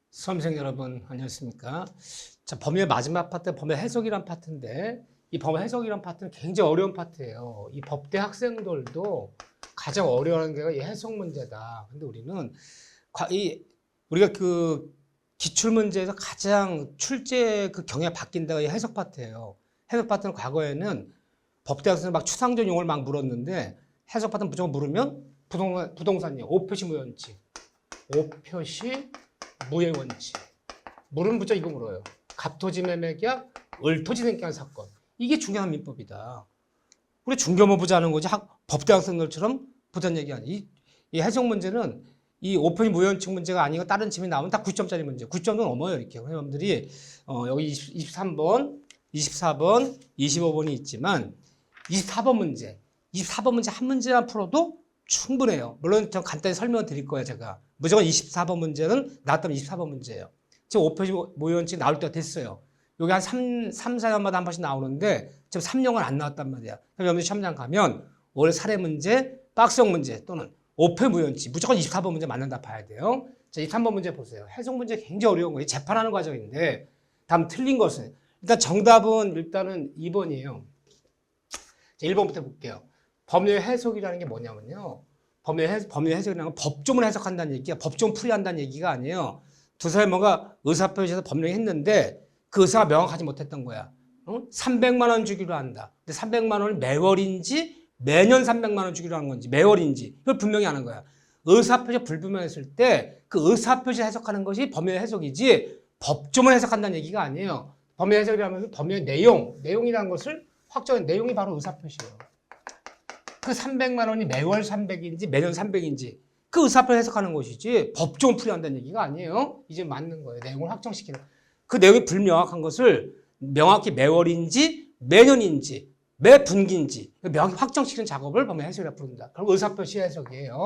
수험생 여러분 안녕하십니까? 자, 법률 마지막 파트 법률 해석이란 파트인데 이 법률 해석이란 파트는 굉장히 어려운 파트예요. 이 법대 학생들도 가장 어려워하는 게 이 해석 문제다. 근데 우리가 그 기출 문제에서 가장 출제 그 경향이 바뀐다가 이 해석 파트예요. 해석 파트는 과거에는 법대 학생들 막 추상적 용어를 막 물었는데 해석 파트는 무조건 물으면 부동산이요. 오표시 무효원칙. 오표시 무효 원칙. 물은 무조건 이거 물어요. 갑토지 매매계약, 을토지 등기한 사건. 이게 중요한 민법이다. 우리 중개업 부자는 거지 법대 학생들처럼 부자는 얘기 아니. 이 해석 문제는 이 오표시 무효 원칙 문제가 아니고 다른 질문이 나오면 다 9점짜리 문제. 9점도 넘어요. 이렇게 여러분들이 여기 23번, 24번, 25번이 있지만 24번 문제. 24번 문제 한 문제만 풀어도 충분해요. 물론 좀 간단히 설명을 드릴 거예요, 제가. 무조건 24번 문제는 나왔다면 24번 문제예요. 지금 오표시 무효원칙 나올 때가 됐어요. 여기 한 3, 4년마다 한 번씩 나오는데 지금 3년은 안 나왔단 말이야. 그럼 여러분들 시험장 가면 올 사례 문제, 박스형 문제 또는 오표시 무효원칙 무조건 24번 문제 맞는다 봐야 돼요. 자, 23번 문제 보세요. 해석 문제 굉장히 어려운 거예요. 재판하는 과정인데 다음 틀린 것은 일단 정답은 일단은 2번이에요. 자, 1번부터 볼게요. 법률 해석이라는 게 뭐냐면요. 법률 해석이라는 건 법조문을 해석한다는 얘기야. 법조문 풀이한다는 얘기가 아니에요. 두 사람이 뭔가 의사표시에서 법령이 했는데 그 의사가 명확하지 못했던 거야. 300만 원 주기로 한다. 근데 300만 원을 매월인지 매년 300만 원 주기로 하는 건지 매월인지 이걸 분명히 하는 거야. 의사표시 불분명했을 때 그 의사표시 해석하는 것이 법률 해석이지 법조문 해석한다는 얘기가 아니에요. 법률 해석이라면 법률 내용이라는 것을 확정한 내용이 바로 의사표시예요. 그 300만 원이 매월 300인지 매년 300인지 그 의사표를 해석하는 것이지 법조문 풀이한다는 얘기가 아니에요. 이제 맞는 거예요. 내용을 확정시키는. 그 내용이 불명확한 것을 명확히 매월인지 매년인지 매 분기인지 명확히 확정시키는 작업을 법률 해석이라고 부른다. 그리고 의사표시 해석이에요.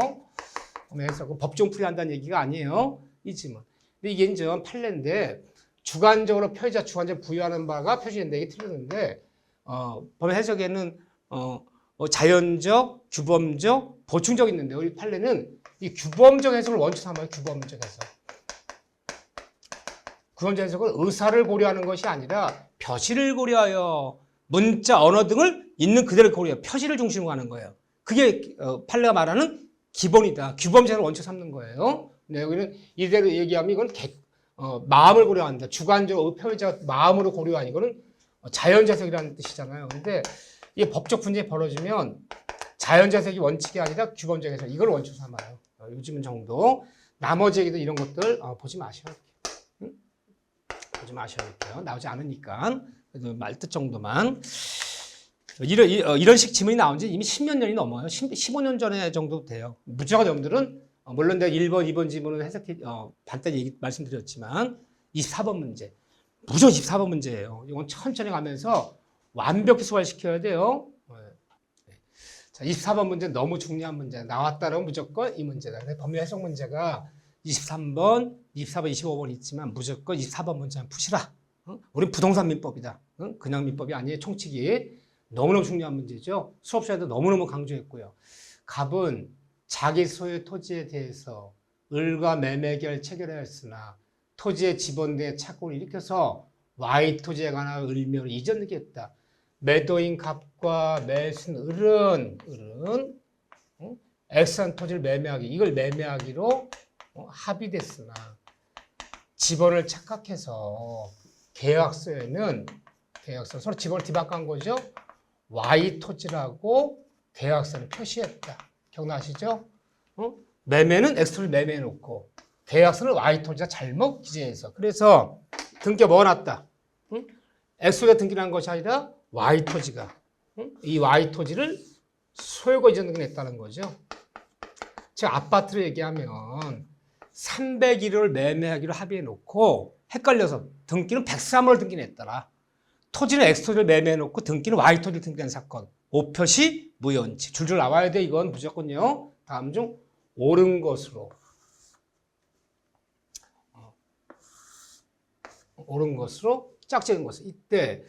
법률 해석은 법조문 풀이한다는 얘기가 아니에요. 이 질문. 근데 이게 이제 판례인데 주관적으로 표의자 주관적 부여하는 바가 표시인데 이게 틀렸는데 법률 해석에는 자연적, 규범적, 보충적 있는데 우리 판례는 이 규범적 해석을 원칙 삼아요. 규범적 해석. 규범적 해석은 의사를 고려하는 것이 아니라 표시를 고려하여 문자, 언어 등을 있는 그대로 고려해요. 표시를 중심으로 하는 거예요. 그게 판례가 말하는 기본이다. 규범적 해석을 원칙 삼는 거예요. 근데 여기는 이대로 얘기하면 이건 마음을 고려한다. 주관적으로 표의자 마음으로 고려한 이거는 자연적 해석이라는 뜻이잖아요. 근데 이게 법적 분쟁이 벌어지면 자연적 해석이 원칙이 아니라 규범적 해석 이걸 원칙 삼아요. 요즘은 정도 나머지 얘기도 이런 것들 보지 마셔야 돼요. 보지 마셔야 돼요. 나오지 않으니까 그래도 말뜻 정도만 이런 식 지문이 나온 지 이미 10년이 넘어요. 15년 전에 정도 돼요. 무지하게 여러분들은 물론 내가 1번, 2번 지문을 해석해 간단히 말씀드렸지만 24번 문제 무조건 24번 문제예요. 이건 천천히 가면서 완벽히 소화시켜야 돼요. 자, 24번 문제 너무 중요한 문제. 나왔다면 무조건 이 문제다. 법률 해석 문제가 23번, 24번, 25번 있지만 무조건 24번 문제만 푸시라. 우린 부동산 민법이다. 그냥 민법이 아니에요. 총칙이. 너무너무 중요한 문제죠. 수업 시간에도 너무너무 강조했고요. 갑은 자기 소유 토지에 대해서 을과 매매계를 체결하였으나 토지의 지번대에 착오를 일으켜서 Y 토지에 관한 을묘를 이전하겠다. 매도인 갑과 매수인 을은 X한 토지를 매매하기 이걸 매매하기로 합의됐으나 지번을 착각해서 계약서에는 서로 지번을 뒤바꾼 거죠. Y 토지라고 계약서를 표시했다. 기억나시죠? 매매는 X 토지를 매매해놓고 계약서를 Y 토지가 잘못 기재해서 그래서 등기가 뭐가 났다. X 토지가 등기한 것이 아니라 Y 토지가 이 Y 토지를 소유권 이전 등기했다는 거죠. 즉 아파트를 얘기하면 301호를 매매하기로 합의해 놓고 헷갈려서 등기는 103호를 등기했더라. 토지는 X 토지를 매매해 놓고 등기는 Y 토지를 등기한 사건. 오표시 무효원칙. 줄줄 나와야 돼. 이건 무조건요. 다음 중 옳은 것으로 짝지은 것은 이때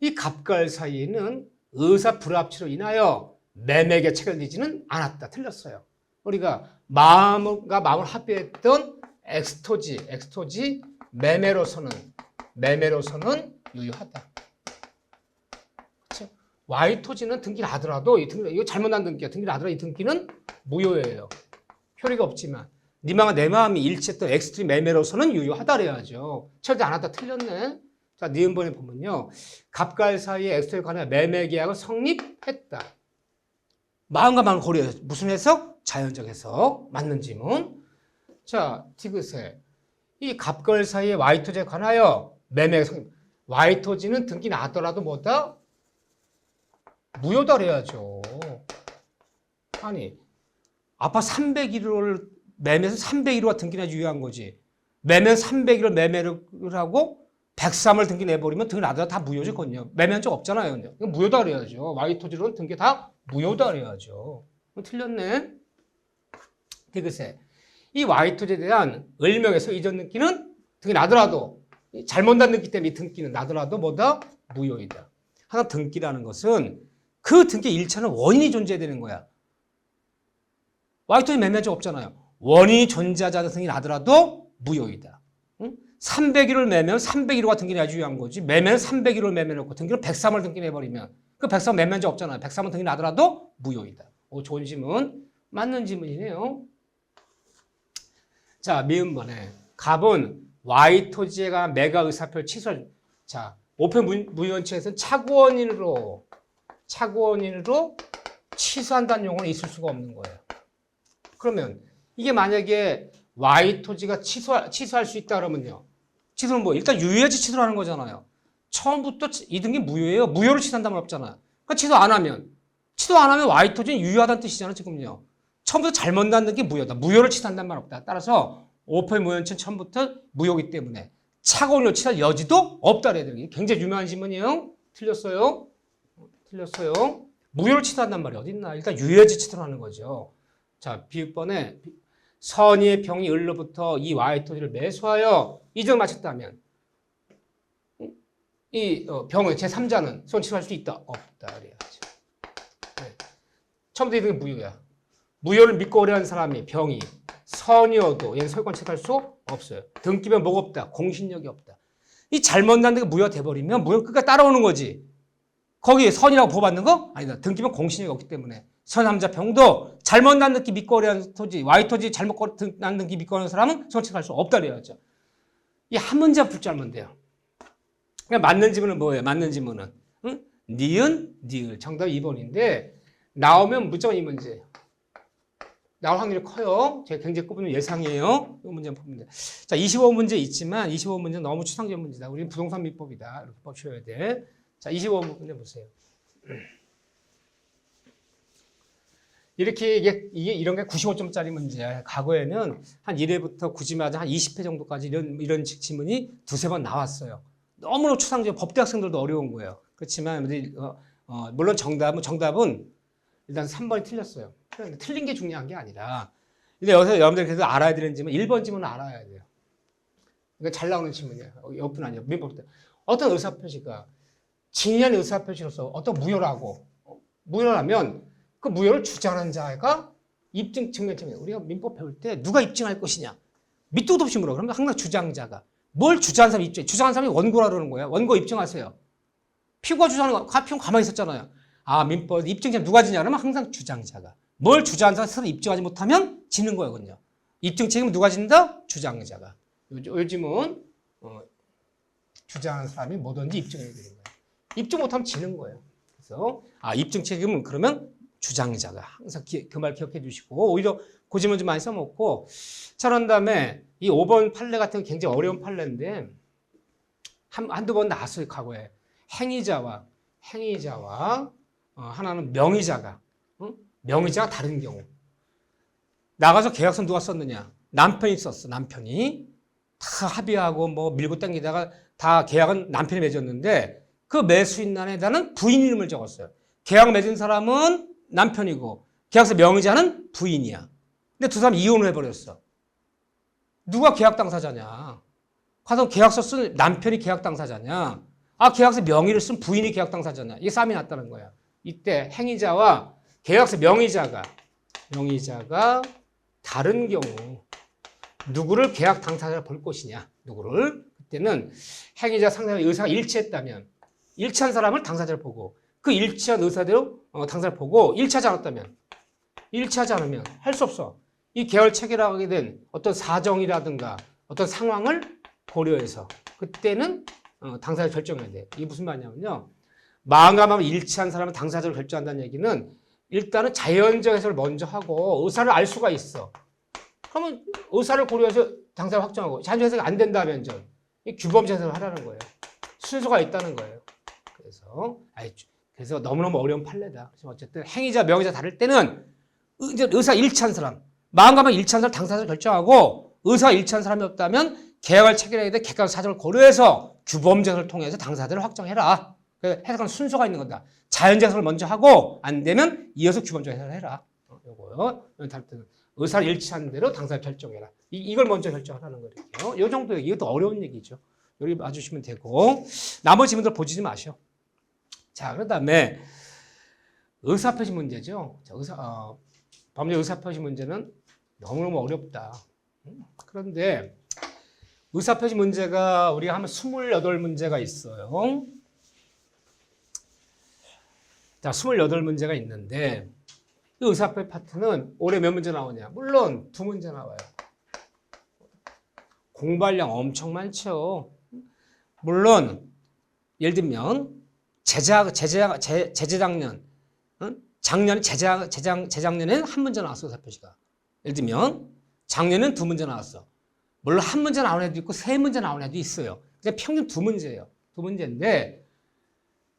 이 갑과 사이에는 의사 불합치로 인하여 매매가 체결되지는 않았다. 틀렸어요. 우리가 마음을 합의했던 엑스토지 매매로서는 유효하다. 그렇죠? Y토지는 등기를 하더라도 이거 잘못난 등기야. 등기를 하더라도 이 등기는 무효예요. 효리가 없지만 네 마음과 내 마음이 일치했던 엑스토지 매매로서는 유효하다 그래야죠. 절대 안 하다 틀렸네. 자, 니은번에 보면요. 갑과 사이에 엑스토지에 관한 매매 계약은 성립했다. 마음과 마음 고려. 무슨 해석? 자연적 해석. 맞는 지문. 자, 디귿에 이 갑걸 사이에 Y토지에 관하여 매매 성립. Y토지는 등기 나더라도 뭐다? 무효다 그래야죠. 아니, 아파트 301호를 매매해서 301호가 등기나 유효한 거지. 매매는 301호를 매매를 하고 103을 등기 내버리면 등기 나더라도 다 무효거든요. 매매한 적 없잖아요. 이건 무효다 그래야죠. Y토지로는 등기 다 무효다 그래야죠. 틀렸네. 디귿에 이 Y토지에 대한 을명에서 이전 등기는 등기 나더라도 잘못 난 등기 때문에 이 등기는 나더라도 뭐다? 무효이다. 하나 등기라는 것은 그 등기에 일치하는 원인이 존재해야 되는 거야. Y토지 매매한 적 없잖아요. 원인이 존재하지 않은 등기 나더라도 무효이다. 응? 301호를 매매하면 301호가 등기 내야 유효한 거지. 매매는 301호를 매매해놓고 등기를 103을 등기 내버리면 그 103 매매한 적 없잖아요. 103은 등기 나더라도 무효이다. 오, 좋은 지문. 맞는 지문이네요. 자, 미음번에 갑은 Y토지에 관한 매각 의사표를 취소할. 자, 오pen 무효원칙에서는 차고원인으로 취소한다는 용어는 있을 수가 없는 거예요. 그러면 이게 만약에 Y토지가 취소할 수 있다 그러면요. 취소는 뭐 일단 유효해야지 취소를 하는 거잖아요. 처음부터 이 등기 무효예요. 무효로 취소한다면 없잖아요. 그러니까 취소 안 하면 Y토지는 유효하다는 뜻이잖아요. 지금요. 처음부터 잘못 난 등기 무효다. 무효를 취소한다는 말 없다. 따라서 오pen 무효원칙은 처음부터 무효이기 때문에 차고원인으로 취소할 여지도 없다 그래야 돼요. 굉장히 유명한 질문이에요. 틀렸어요. 무효를 취소한단 말이 어딨나. 일단 유효해야지 취소를 하는 거죠. 자, 비읍번에 선의의 병이 을로부터 이 Y토지를 매수하여 이전을 마쳤다면 이 병의 제3자는 손 취소할 수 있다? 없다 그래야죠. 네. 처음부터 이 등기 무효야. 무효를 믿고 오래한 사람이 병이 선이어도 얘는 소유권 취소할 수 없어요. 등기면 뭐가 없다? 공신력이 없다. 이 잘못 난 등기 무효가 돼버리면 무효 끝까지 따라오는 거지. 거기에 선이라고 보호받는 거? 아니다. 등기면 공신력이 없기 때문에 선함자 병도 잘못 난 등기 믿고 오래한 토지, Y토지 잘못 난 등기 믿고 오래한 사람은 손 취소할 수 없다 그래야죠. 이 한 문제만 풀 줄 알면 돼요. 그러니까 맞는 지문은 뭐예요? 맞는 지문은 응? 니은, 니을. 정답 2번인데 나오면 무조건 이 문제예요. 나올 확률이 커요. 제가 굉장히 꼽는 예상이에요. 이 문제는 보면 돼. 자, 25문제 있지만 25문제는 너무 추상적 문제다. 우리는 부동산 민법이다. 이렇게 보셔야 돼. 자, 25문제 보세요. 이렇게 이런 게 95점짜리 문제야. 과거에는 한 1회부터 9지마다 한 20회 정도까지 이런 지문이 두세 번 나왔어요. 너무나 추상적, 법대학생들도 어려운 거예요. 그렇지만 물론 정답은 일단 3번이 틀렸어요. 틀린 게 중요한 게 아니라. 근데 여기서 여러분들 그래도 알아야 되는 지문, 1번 지문은 알아야 돼요. 이거 잘 나오는 지문이에요. 옆은 아니에요. 민법 때. 어떤 의사표시가 진리한 의사표시로서 어떤 무효라고. 무효라면 그 무효를 주장하는 자가 입증 증명팀이에요. 우리가 민법 배울 때 누가 입증할 것이냐. 밑도 없이 물어. 그러면 항상 주장자가. 뭘 주장한 사람이 입증해. 주장한 사람이 원고라 그러는 거야. 원고 입증하세요. 피고가 주장하는 거, 피고는 가만히 있었잖아요. 아, 민법 입증자 누가 지냐 그러면 항상 주장자가. 뭘 주장한 사람 스스로 입증하지 못하면 지는 거거든요. 입증 책임은 누가 진다? 주장자가. 요즘은 주장하는 사람이 뭐든지 입증해야 되는 거예요. 입증 못하면 지는 거예요. 그래서 입증 책임은 그러면 주장자가. 항상 그 말 기억해 주시고 오히려 그 질문 좀 많이 써먹고. 자, 그런 다음에 이 5번 판례 같은 건 굉장히 어려운 판례인데 한두 번 나왔어요. 과거에. 행위자와 하나는 명의자가 다른 경우 나가서 계약서 누가 썼느냐? 남편이 썼어. 남편이 다 합의하고 뭐 밀고 당기다가 다 계약은 남편이 맺었는데 그 매수인란에다는 부인 이름을 적었어요. 계약 맺은 사람은 남편이고 계약서 명의자는 부인이야. 근데 두 사람 이혼을 해버렸어. 누가 계약 당사자냐? 가서 계약서 쓴 남편이 계약 당사자냐? 계약서 명의를 쓴 부인이 계약 당사자냐? 이게 싸움이 났다는 거야. 이때 행위자와 계약서 명의자가 다른 경우 누구를 계약 당사자로 볼 것이냐. 누구를. 그때는 행위자 상대와 의사가 일치했다면 일치한 사람을 당사자로 보고 그 일치한 의사대로 당사자를 보고 일치하지 않으면 할 수 없어. 이 계열 체결하게 된 어떤 사정이라든가 어떤 상황을 고려해서 그때는 당사자를 결정해야 돼. 이게 무슨 말이냐면요. 마음과 마음이 일치한 사람은 당사자로 결정한다는 얘기는 일단은 자연적 해석을 먼저 하고 의사를 알 수가 있어. 그러면 의사를 고려해서 당사자를 확정하고 자연적 해석이 안 된다면 이 규범적 해석을 하라는 거예요. 순서가 있다는 거예요. 그래서 너무너무 어려운 판례다. 어쨌든 행위자, 명의자 다를 때는 이제 의사 일치한 사람, 마음과 마음 일치한 사람 당사자를 결정하고 의사가 일치한 사람이 없다면 계약을 체결해야 돼. 객관적 사정을 고려해서 규범적을 통해서 당사자를 확정해라. 해석하는 순서가 있는 거다. 자연적 해석을 먼저 하고 안 되면 이어서 규범적 해석을 해라. 요거요. 의사를 일치한 대로 당사자 결정해라. 이걸 먼저 결정하라는 거예요. 요 정도 이것도 어려운 얘기죠. 여기 봐주시면 되고 나머지 질문들 보지 마셔. 자, 그다음에 의사표시 문제죠. 법률 의사표시 문제는 너무너무 어렵다. 그런데 의사표시 문제가 우리가 하면 28문제가 있어요. 자, 28문제가 있는데 이 의사표시 파트는 올해 몇 문제 나오냐? 물론 2문제 나와요. 공부할 양 엄청 많죠. 물론 예를 들면 재작년, 재작년에는 1문제 나왔어, 의사표시가. 예를 들면 작년에는 2문제 나왔어. 물론 1문제 나온 애도 있고 3문제 나온 애도 있어요. 근데 평균 2문제예요. 2문제인데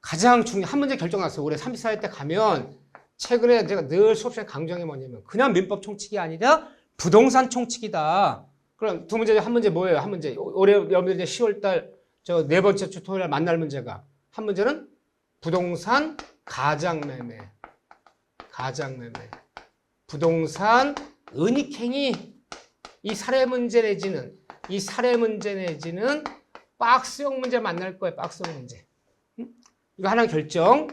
가장 중요한 1문제 결정 났어요. 올해 34회 때 가면 최근에 제가 늘 수업 시간에 강조한 게 뭐냐면 그냥 민법 총칙이 아니라 부동산 총칙이다. 그럼 2문제, 1문제 뭐예요? 1문제. 올해 여러분들 이제 10월 달 네 번째 주 토요일 날 만날 문제가 1문제는 부동산 가장매매. 부동산 은닉행위. 이 사례 문제 내지는 박스형 문제 만날 거예요. 박스형 문제. 이거 하나 결정.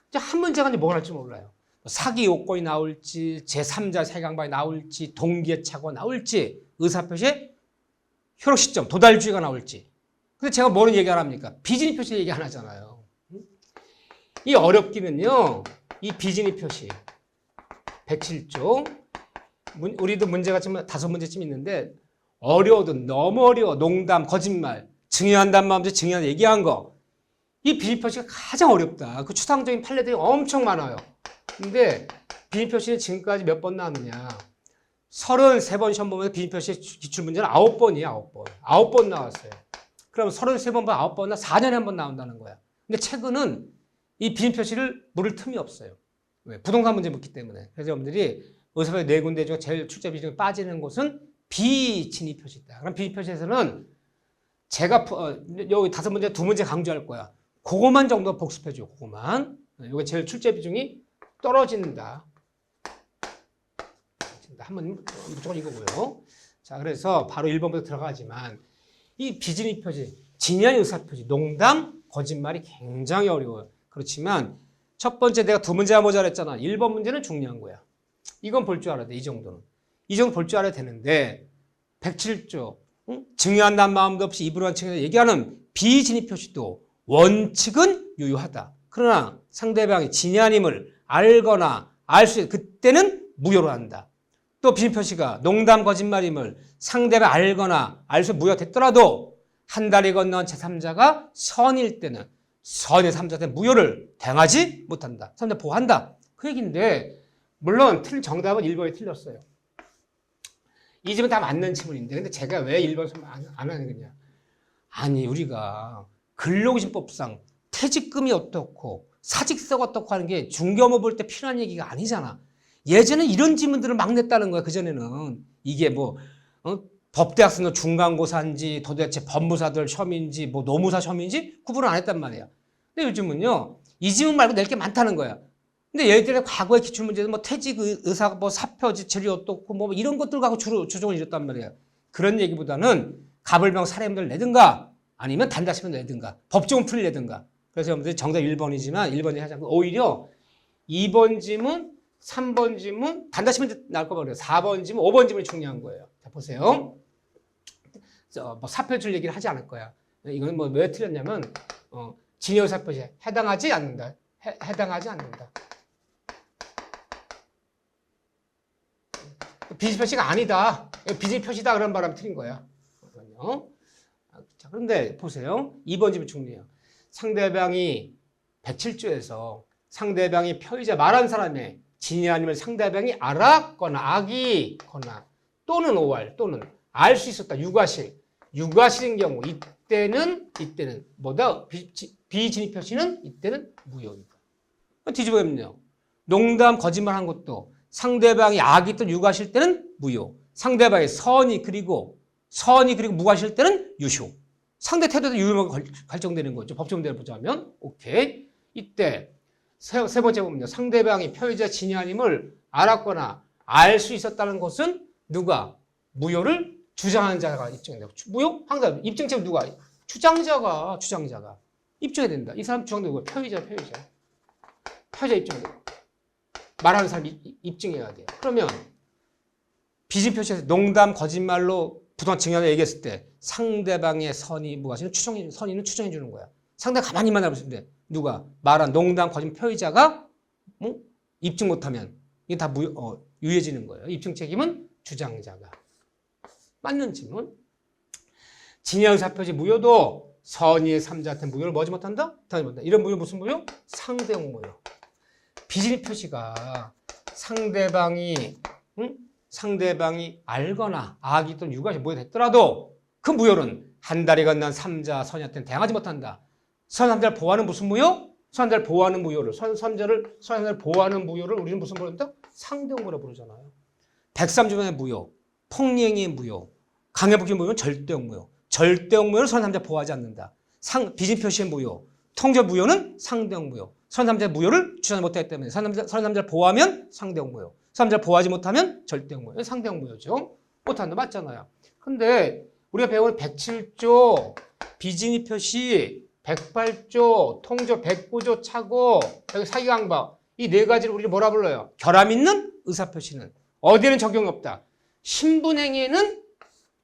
이제 한 문제가 이제 뭐가 나올지 몰라요. 사기 요건이 나올지, 제3자 세강반이 나올지, 동기의 착오가 나올지, 의사표시의 효력 시점, 도달주의가 나올지. 근데 제가 뭐는 얘기 안 합니까? 비진입 표시 얘기 안 하잖아요. 이 어렵기는요, 이 비진입 표시. 107조. 우리도 문제가 지금 5문제쯤 있는데, 어려워도 너무 어려워. 농담, 거짓말, 증여한다는 마음대로 증여 얘기한 거. 이 비진입 표시가 가장 어렵다. 그 추상적인 판례들이 엄청 많아요. 근데 비진입 표시는 지금까지 몇 번 나왔느냐. 33번 시험 보면 비진입 표시 기출문제는 9번이에요. 9번 나왔어요. 그럼 33번, 9번, 4년에 한 번 나온다는 거야. 근데 최근은 이 비진입 표시를 물을 틈이 없어요. 왜? 부동산 문제 묻기 때문에. 그래서 여러분들이 의사표시 4군데 중에 제일 출제 비중이 빠지는 곳은 비진입 표시다. 그럼 비진입 표시에서는 제가 여기 5문제, 2문제 강조할 거야. 그거만 정도 복습해줘. 그거만. 이게 제일 출제 비중이 떨어진다. 한번 무조건 이거고요. 자, 그래서 바로 1번부터 들어가지만 이 비진입 표시, 진연의 의사표시, 농담, 거짓말이 굉장히 어려워요. 그렇지만 첫 번째 내가 2문제 모자랐잖아. 1번 문제는 중요한 거야. 이건 볼 줄 알아야 돼. 이 정도는. 이 정도 볼 줄 알아야 되는데 107조 증여한다는 마음도 없이 입으로 한 층에서 얘기하는 비진입 표시도 원칙은 유효하다. 그러나 상대방이 진이 아님을 알거나 알 수 있는 그때는 무효로 한다. 또 비진입 표시가 농담 거짓말임을 상대방이 알거나 알 수 무효됐더라도 한 달이 건넌 제3자가 선일 때는 선의 3자한테 무효를 당하지 못한다. 3자 보호한다. 그 얘기인데 물론 정답은 1번이 틀렸어요. 이 집은 다 맞는 지문인데 근데 제가 왜 1번 안 하는 거냐. 아니 우리가 근로기준법상 퇴직금이 어떻고 사직서가 어떻고 하는 게 중개업무 볼 때 필요한 얘기가 아니잖아. 예전에 이런 지문들을 막 냈다는 거야. 그전에는 이게 법대학생도 중간고사인지 도대체 법무사들 시험인지 노무사 시험인지 구분을 안 했단 말이야. 근데 요즘은요 이 지문 말고 낼 게 많다는 거야. 근데 얘들의 과거의 기출문제는 퇴직 의사 사표 지출이 어떻고 이런 것들 갖고 주로 조정을 이뤘단 말이야. 그런 얘기보다는 가불명 사례문을 내든가 아니면 단다시문 내든가 법정은 풀이내든가. 그래서 여러분들이 정답 1번이지만 1번이 하지 않고 오히려 2번 지문 3번 지문 단다시문 나올 거 말이에요. 4번 지문 5번 지문이 중요한 거예요. 자 보세요. 뭐 사표질 얘기를 하지 않을 거야. 이건 뭐 왜 틀렸냐면 진여사표시에 해당하지 않는다. 해당하지 않는다. 비지표시가 아니다. 비지표시다 그런 바람에 틀린 거야. 자, 그런데 보세요. 2번 질문 중요해요. 상대방이 107조에서 상대방이 표의자 말한 사람의 진이 아니면 상대방이 알았거나 악이거나 또는 오알 또는 알 수 있었다. 육아실인 경우 이때는 뭐다? 비진입 표시는 이때는 무효입니다. 뒤집어보면요. 농담 거짓말한 것도 상대방이 악이 있던 육아실 때는 무효. 상대방의 선이 그리고 무과실 때는 유효. 상대 태도도 유효하게 결정되는 거죠. 법정대로 보자면 오케이. 이때 세 번째 보면요. 상대방이 표의자 진이 아님을 알았거나 알 수 있었다는 것은 누가 무효를 주장하는 자가 입증해야 돼요. 무효? 항상 입증책 누가? 주장자가 입증해야 된다. 이 사람 주장도 누구야? 표의자 입증해야 돼요. 말하는 사람이 입증해야 돼요. 그러면 비진표시에서 농담 거짓말로 부동산 증여를 얘기했을 때 상대방의 선이 무과실은 선의는 추정해 주는 거야. 상대가 가만히만 알아보시면 돼. 누가 말한 농담 거짓말 표의자가 입증 못하면 이게 다 유해지는 거예요. 입증 책임은 주장자가. 맞는 질문. 진여사표시 무효도 선의의 3자한테 무효를 뭐지 못한다? 이런 무효 무슨 무효? 상대용 무효. 비진입 표시가 상대방이 알거나 악이 또는 유가시 무효됐더라도 그 무효는 한 달이 건넌 3자 선의한테는 대항하지 못한다. 선삼자를 보호하는 무슨 무효? 선삼자를 보호하는 무효를 선삼자를 보호하는 무효를 우리는 무슨 무효인데? 상대용 무효라고 부르잖아요. 103조의 무효, 폭행의 무효, 강요복지 무효는 절대용 무효. 절대용 무효를 선삼자 보호하지 않는다. 비진 표시의 무효, 통제 무효는 상대용 무효. 선삼자의 무효를 주장하지 못하기 때문에 선삼자를 보호하면 상대용 무효. 선삼자를 보호하지 못하면 절대용 무효. 상대용 무효죠. 못한다. 맞잖아요. 근데 우리가 배운 107조, 비진입 표시, 108조, 통조 109조 착오, 여기 사기강박 이 네 가지를 우리 뭐라 불러요? 결함 있는 의사표시는 어디에는 적용이 없다. 신분행위에는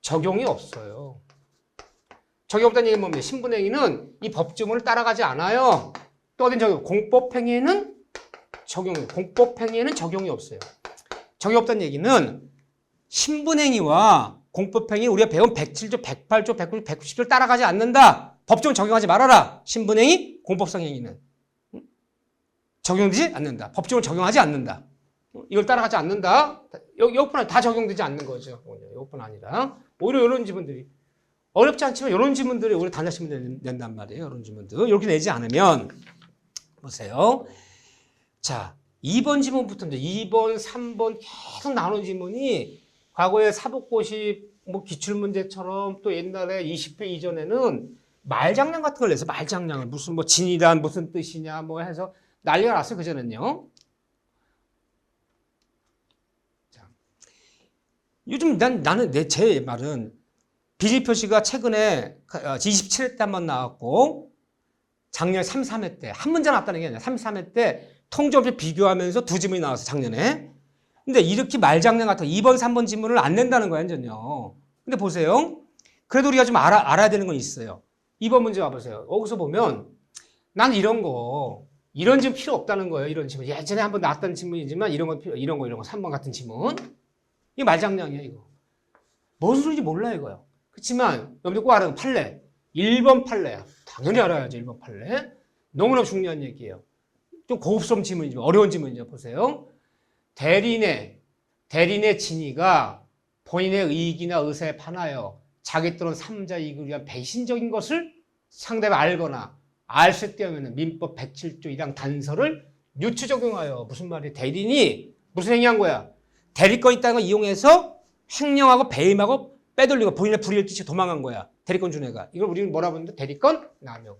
적용이 없어요. 적용 없다는 얘기는 뭡니까? 신분행위는 이 법조문을 따라가지 않아요. 또 어딘 적용? 공법행위에는 적용이 없어요. 적용 없다는 얘기는 신분행위와 공법행위 우리가 배운 107조, 108조, 109조, 190조를 따라가지 않는다. 법조문 적용하지 말아라. 신분행위, 공법상 행위는 적용되지 않는다. 법조문을 적용하지 않는다. 이걸 따라가지 않는다. 여기뿐 다 적용되지 않는 거죠. 이것뿐 아니라 오히려 이런 지문들이 어렵지 않지만 이런 지문들이 오히려 단자시문 낸단 말이에요. 이런 지문들 이렇게 내지 않으면 보세요. 자, 2번 지문부터 2번, 3번 계속 나오는 지문이 과거에 사법고시 뭐 기출문제처럼 또 옛날에 20회 이전에는 말장난 같은 걸 내서 말장난을 무슨 뭐 진이란 무슨 뜻이냐 뭐 해서 난리가 났어요. 그전엔요. 자, 요즘 나는 제 말은 비진표시가 최근에 27회 때 한 번 나왔고 작년 3회 때 한 문제 나왔다는 게 아니라 3회 때 통점수 비교하면서 두 지문이 나왔어요. 작년에. 근데 이렇게 말장난 같은 2번, 3번 지문을 안 낸다는 거예요. 완전요. 근데 보세요. 그래도 우리가 좀 알아야 되는 건 있어요. 2번 문제 와보세요. 여기서 보면 난 이런 지문 필요 없다는 거예요. 이런 지문. 예전에 한번 나왔다는 지문이지만 이런 거 3번 같은 지문. 이게 말장난이야, 이거. 무슨 소리인지 몰라, 이거요. 그렇지만 여러분들 꼭 알아요. 판례. 1번 판례야. 당연히 알아야죠. 1번 판례. 너무나 중요한 얘기예요. 좀 고급스러운 지문이지만 어려운 지문이죠. 보세요. 대리인의 진위가 본인의 의익이나 의사에 반하여 자기 또는 3자 이익을 위한 배신적인 것을 상대가 알거나 알 수 있다면 민법 107조 1항 단서를 유추 적용하여 무슨 말이에요? 대리인이 무슨 행위한 거야? 대리권 있다는 걸 이용해서 횡령하고 배임하고 빼돌리고 본인의 불의를 끼치고 도망간 거야. 대리권 준 애가. 이걸 우리는 뭐라 부르는데 대리권 남용.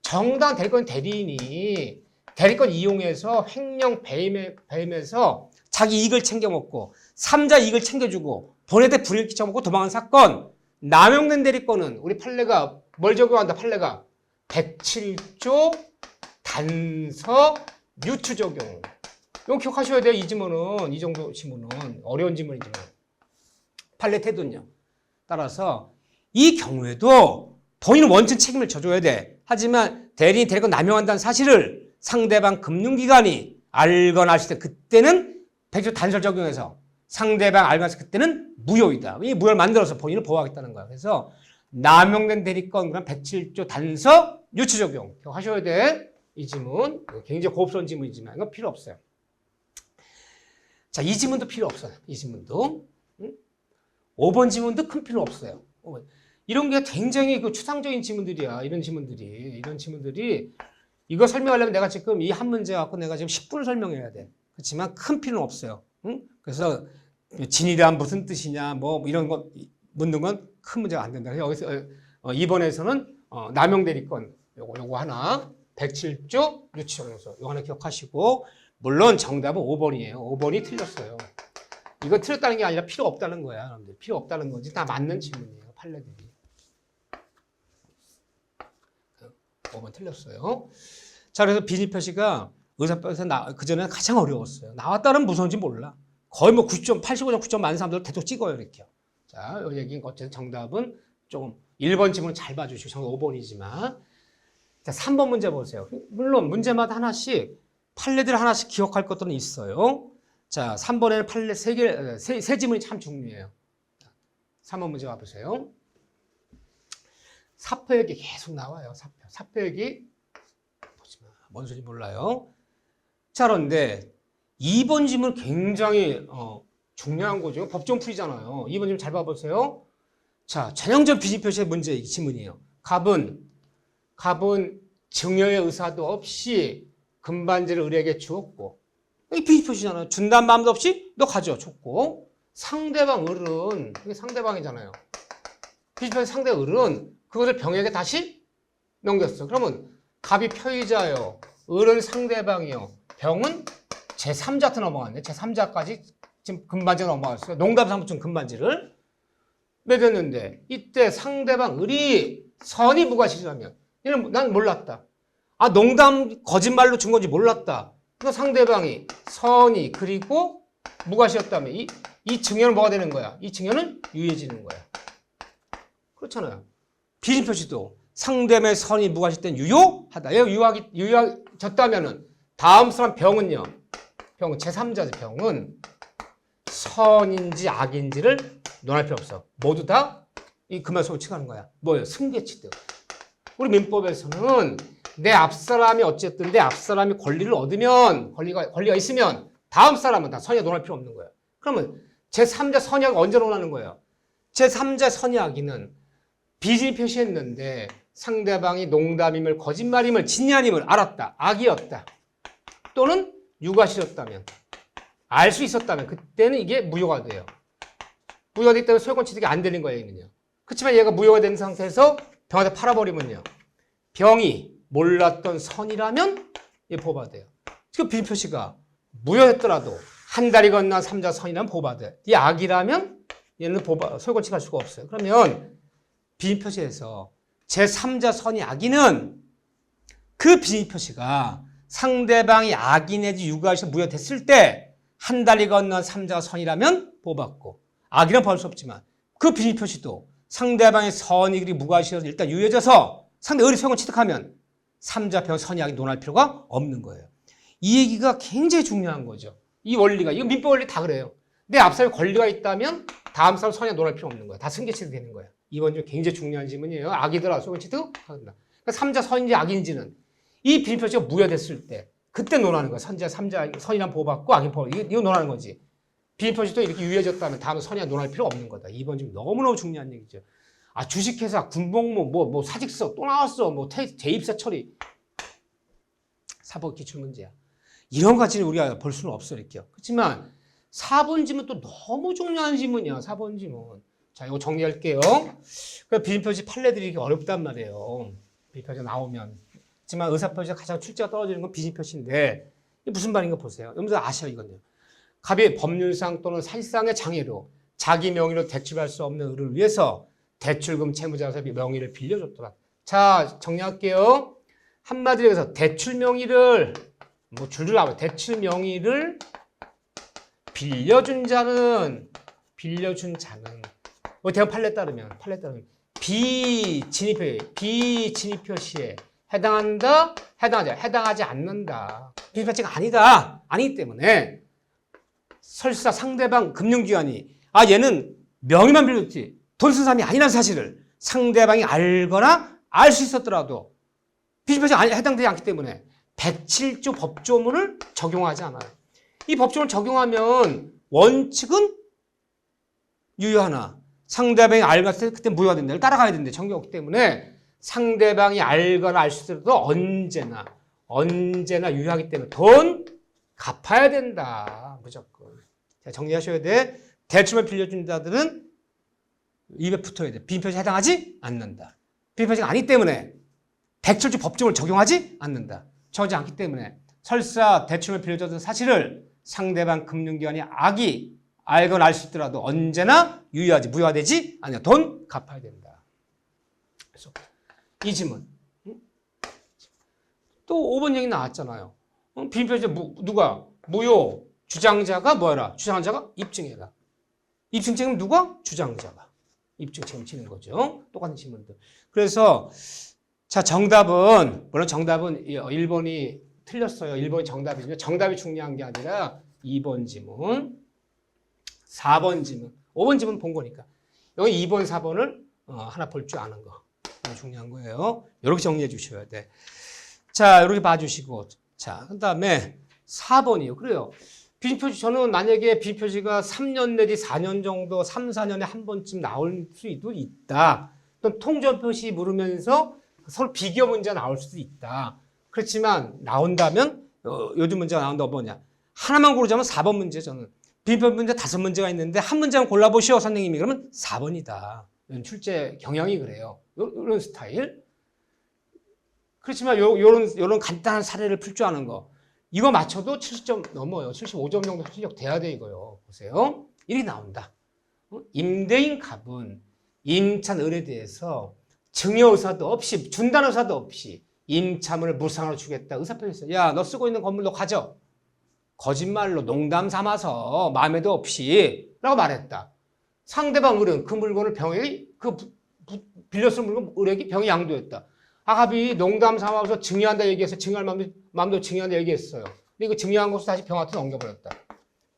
정당한 대리권 대리인이 대리권 이용해서 횡령 배임해서 자기 이익을 챙겨 먹고 3자 이익을 챙겨주고 본인한테 불의를 끼쳐 먹고 도망간 사건. 남용된 대리권은 우리 판례가 뭘 적용한다? 판례가 107조 단서 유추 적용. 이거 기억하셔야 돼요. 이 지문은. 이 정도 지문은. 어려운 지문이지만. 판례 태도는요. 따라서 이 경우에도 본인은 원천 책임을 져줘야 돼. 하지만 대리인이 대리권 남용한다는 사실을 상대방 금융기관이 알거나 했을 때 그때는 100조 단설 적용해서 상대방 알거나 했을 때 그때는 무효이다. 이 무효를 만들어서 본인을 보호하겠다는 거야. 그래서 남용된 대리권 그럼 107조 단서 유치 적용 하셔야 돼. 이 지문 굉장히 고급스러운 지문이지만 이거 필요 없어요. 자, 이 지문도 필요 없어요. 이 지문도 5번 지문도 큰 필요 없어요. 이런 게 굉장히 그 추상적인 지문들이야. 이런 지문들이 이거 설명하려면 내가 지금 이 한 문제 갖고 내가 지금 10분을 설명해야 돼. 그렇지만 큰 필요는 없어요. 응? 그래서 진이란 무슨 뜻이냐 뭐 이런 거 묻는 건 큰 문제가 안 된다. 여기서 이번에서는 남용 대리권 요거 하나 107조 유치정용서 요거 하나 기억하시고 물론 정답은 5번이에요. 5번이 틀렸어요. 이거 틀렸다는 게 아니라 필요 없다는 거야. 여러분들. 필요 없다는 거지. 다 맞는 질문이에요. 판례들이. 5번 틀렸어요. 자, 그래서 비밀표시가 의사표에서 그전에는 가장 어려웠어요. 나왔다는 무서운지 몰라. 거의 뭐 90점, 85점, 9점 많은 사람들 계속 찍어요. 이렇게. 자, 이 얘기는 어쨌든 정답은 조금 1번 지문 잘 봐주시고 정답 5번이지만 자, 3번 문제 보세요. 물론 문제마다 하나씩 판례들 하나씩 기억할 것들은 있어요. 자, 3번에는 판례 세 지문이 참 중요해요. 3번 문제 와보세요. 사표액이 계속 나와요. 사표액이 보지마. 뭔 소리인지 몰라요. 자, 그런데 2번 지문 굉장히 중요한 거죠. 법정 풀이잖아요. 2번 지문 잘 봐보세요. 자, 전형적 비밀표시의 문제 이 지문이에요. 갑은 증여의 의사도 없이 금반지를 을에게 주었고 이게 비밀표시잖아요. 준다는 마음도 없이 너 가져 줬고 상대방 을은 이게 상대방이잖아요. 비밀표시 상대 을은 그것을 병에게 다시 넘겼어. 그러면 갑이 표의자요. 을은 상대방이요. 병은 제3자한테 넘어갔네. 제3자까지 지금 금반지가 넘어갔어요. 농담 삼으면 금반지를 매겼는데 이때 상대방 을이 선이 무과실이라면 얘는 난 몰랐다. 아, 농담 거짓말로 준 건지 몰랐다. 그러니까 상대방이 선이 그리고 무과실이었다면 이 증여는 뭐가 되는 거야? 이 증여는 유예지는 거야. 그렇잖아요. 비밀표시도 상대방의 선이 무과실 때는 유효하다. 유효졌다면은 다음 사람 병은요. 병은 제3자죠. 병은 선인지 악인지를 논할 필요 없어. 모두 다 이 금화 속을 치가는 거야. 뭐예요? 승계치득. 우리 민법에서는 내 앞사람이 어쨌든 내 앞사람이 권리를 얻으면 권리가 있으면 다음 사람은 다 선의가 논할 필요 없는 거야. 그러면 제3자 선의가 언제 논하는 거예요? 제3자 선의하기는 비밀 표시했는데 상대방이 농담임을 거짓말임을 진리아님을 알았다. 악이었다. 또는 유과실이었다면 알 수 있었다면 그때는 이게 무효가 돼요. 무효가 되기 때문에 소유권 취득이 안 되는 거예요. 얘는요. 그렇지만 얘가 무효가 된 상태에서 병한테 팔아버리면요. 병이 몰랐던 선이라면 얘 보호받아요. 지금 비밀 표시가 무효했더라도 한 달이 건넌 3자 선이라면 보호받아요. 이 악이라면 얘는 소유권 취득할 수가 없어요. 그러면 비밀 표시에서 제3자 선이 악인은 그 비밀 표시가 상대방이 악인 내지 유가에서 무효됐을 때 한 달이 건넌 3자가 선이라면 보호받고 악인은 벌 수 없지만 그 비밀 표시도 상대방의 선이 그리고 무과실에서 일단 유효해져서 상대 을이 소유권 취득하면 3자 병 선이 악인 논할 필요가 없는 거예요. 이 얘기가 굉장히 중요한 거죠. 이 원리가 이거 민법 원리 다 그래요. 내 앞사람에 권리가 있다면 다음 사람 선이 논할 필요 없는 거야. 다 승계치도 되는 거야. 이번 좀 굉장히 중요한 질문이에요. 악이더라 소유권 취득한다. 그러니까 3자 선인지 악인지는 이 비밀 표시가 무효됐을 때 그때 논하는 거야. 3자 선이란 보호받고 악인 보호 이거 논하는 거지. 비밀 표시도 이렇게 유효해졌다면 다음에 선이랑 논할 필요 없는 거다. 이번 지금 너무너무 중요한 얘기죠. 아, 주식회사, 군복무, 뭐 사직서 또 나왔어. 뭐 대입사 처리. 사법 기출 문제야. 이런 가지는 우리가 볼 수는 없어 이렇게요. 그렇지만 4번 지문 또 너무 중요한 지문이야. 4번 지문. 자, 이거 정리할게요. 비밀 표시 판례들이 이렇게 어렵단 말이에요. 비밀 표시가 나오면. 하지만 의사표시가 가장 출제가 떨어지는 건 비밀 표시인데 이게 무슨 말인가 보세요. 여러분들 아셔 이건요. 갑이 법률상 또는 사실상의 장애로 자기 명의로 대출할 수 없는 을을 위해서 대출금 채무자에서 명의를 빌려줬더라. 자, 정리할게요. 한마디로 해서 대출 명의를 뭐 줄줄 나와요. 대출 명의를 빌려준 자는 뭐 대형 판례 따르면 비진입 표시에 해당한다, 해당하지 않는다. 비진입 표시가 아니다. 아니기 때문에 설사 상대방 금융기관이 얘는 명의만 빌렸지 돈 쓴 사람이 아니라는 사실을 상대방이 알거나 알 수 있었더라도 비진입 표시가 해당되지 않기 때문에 107조 법조문을 적용하지 않아요. 이 법조문을 적용하면 원칙은 유효하나 상대방이 알았을 때 그때 무효가 된다. 따라가야 된다. 정규 없기 때문에 상대방이 알거나 알 수 있어도 언제나 유효하기 때문에 돈 갚아야 된다. 무조건. 자, 정리하셔야 돼. 대출을 빌려준 자들은 입에 붙어야 돼. 비인표시에 해당하지 않는다. 비인표시가 아니기 때문에 107조 법조문을 적용하지 않는다. 적용하지 않기 때문에 설사 대출을 빌려줬던 사실을 상대방 금융기관이 알거나 알 수 있더라도 언제나 유효하지 무효화되지 않냐. 돈 갚아야 된다. 그래서 이 지문 또 5번 얘기 나왔잖아요. 비인표시 누가 무효 주장자가 뭐해라? 주장자가 입증해라. 입증 책임 누가? 주장자가 입증 책임지는 거죠. 똑같은 지문들. 그래서 자 정답은 물론 정답은 1번이 틀렸어요. 1번이 정답이죠. 정답이 중요한 게 아니라 2번 지문 4번 지문, 5번 지문 본 거니까. 여기 2번, 4번을 하나 볼 줄 아는 거. 중요한 거예요. 이렇게 정리해 주셔야 돼. 자, 이렇게 봐주시고. 자, 그 다음에 4번이요. 그래요. 비진표시, 저는 만약에 비진표시가 3년 내지 4년 정도, 3, 4년에 한 번쯤 나올 수도 있다. 또 통전표시 물으면서 서로 비교 문제가 나올 수도 있다. 그렇지만 나온다면, 요즘 문제가 나온다고 뭐냐. 하나만 고르자면 4번 문제 저는. 비인표 문제 5문제가 있는데 한 문제만 골라보시오 선생님이 그러면 4번이다. 이런 출제 경향이 그래요. 이런 스타일. 그렇지만 요런 간단한 사례를 풀 줄 아는 거. 이거 맞춰도 70점 넘어요. 75점 정도 실력 돼야 돼 이거요. 보세요. 이렇게 나온다. 임대인 갑은 임차인 을에 대해서 증여 의사도 없이 준다는 의사도 없이 임차물을 무상으로 주겠다. 의사표시했어요. 야, 너 쓰고 있는 건물 너 가져. 거짓말로 농담 삼아서 마음에도 없이 라고 말했다. 상대방 을은 그 물건을 빌렸을 물건 을에게 병이 양도했다. 갑이 농담 삼아서 증여한다 얘기해서 증여할 마음도 증여한다 얘기했어요. 근데 이거 증여한 것을 다시 병한테 넘겨버렸다.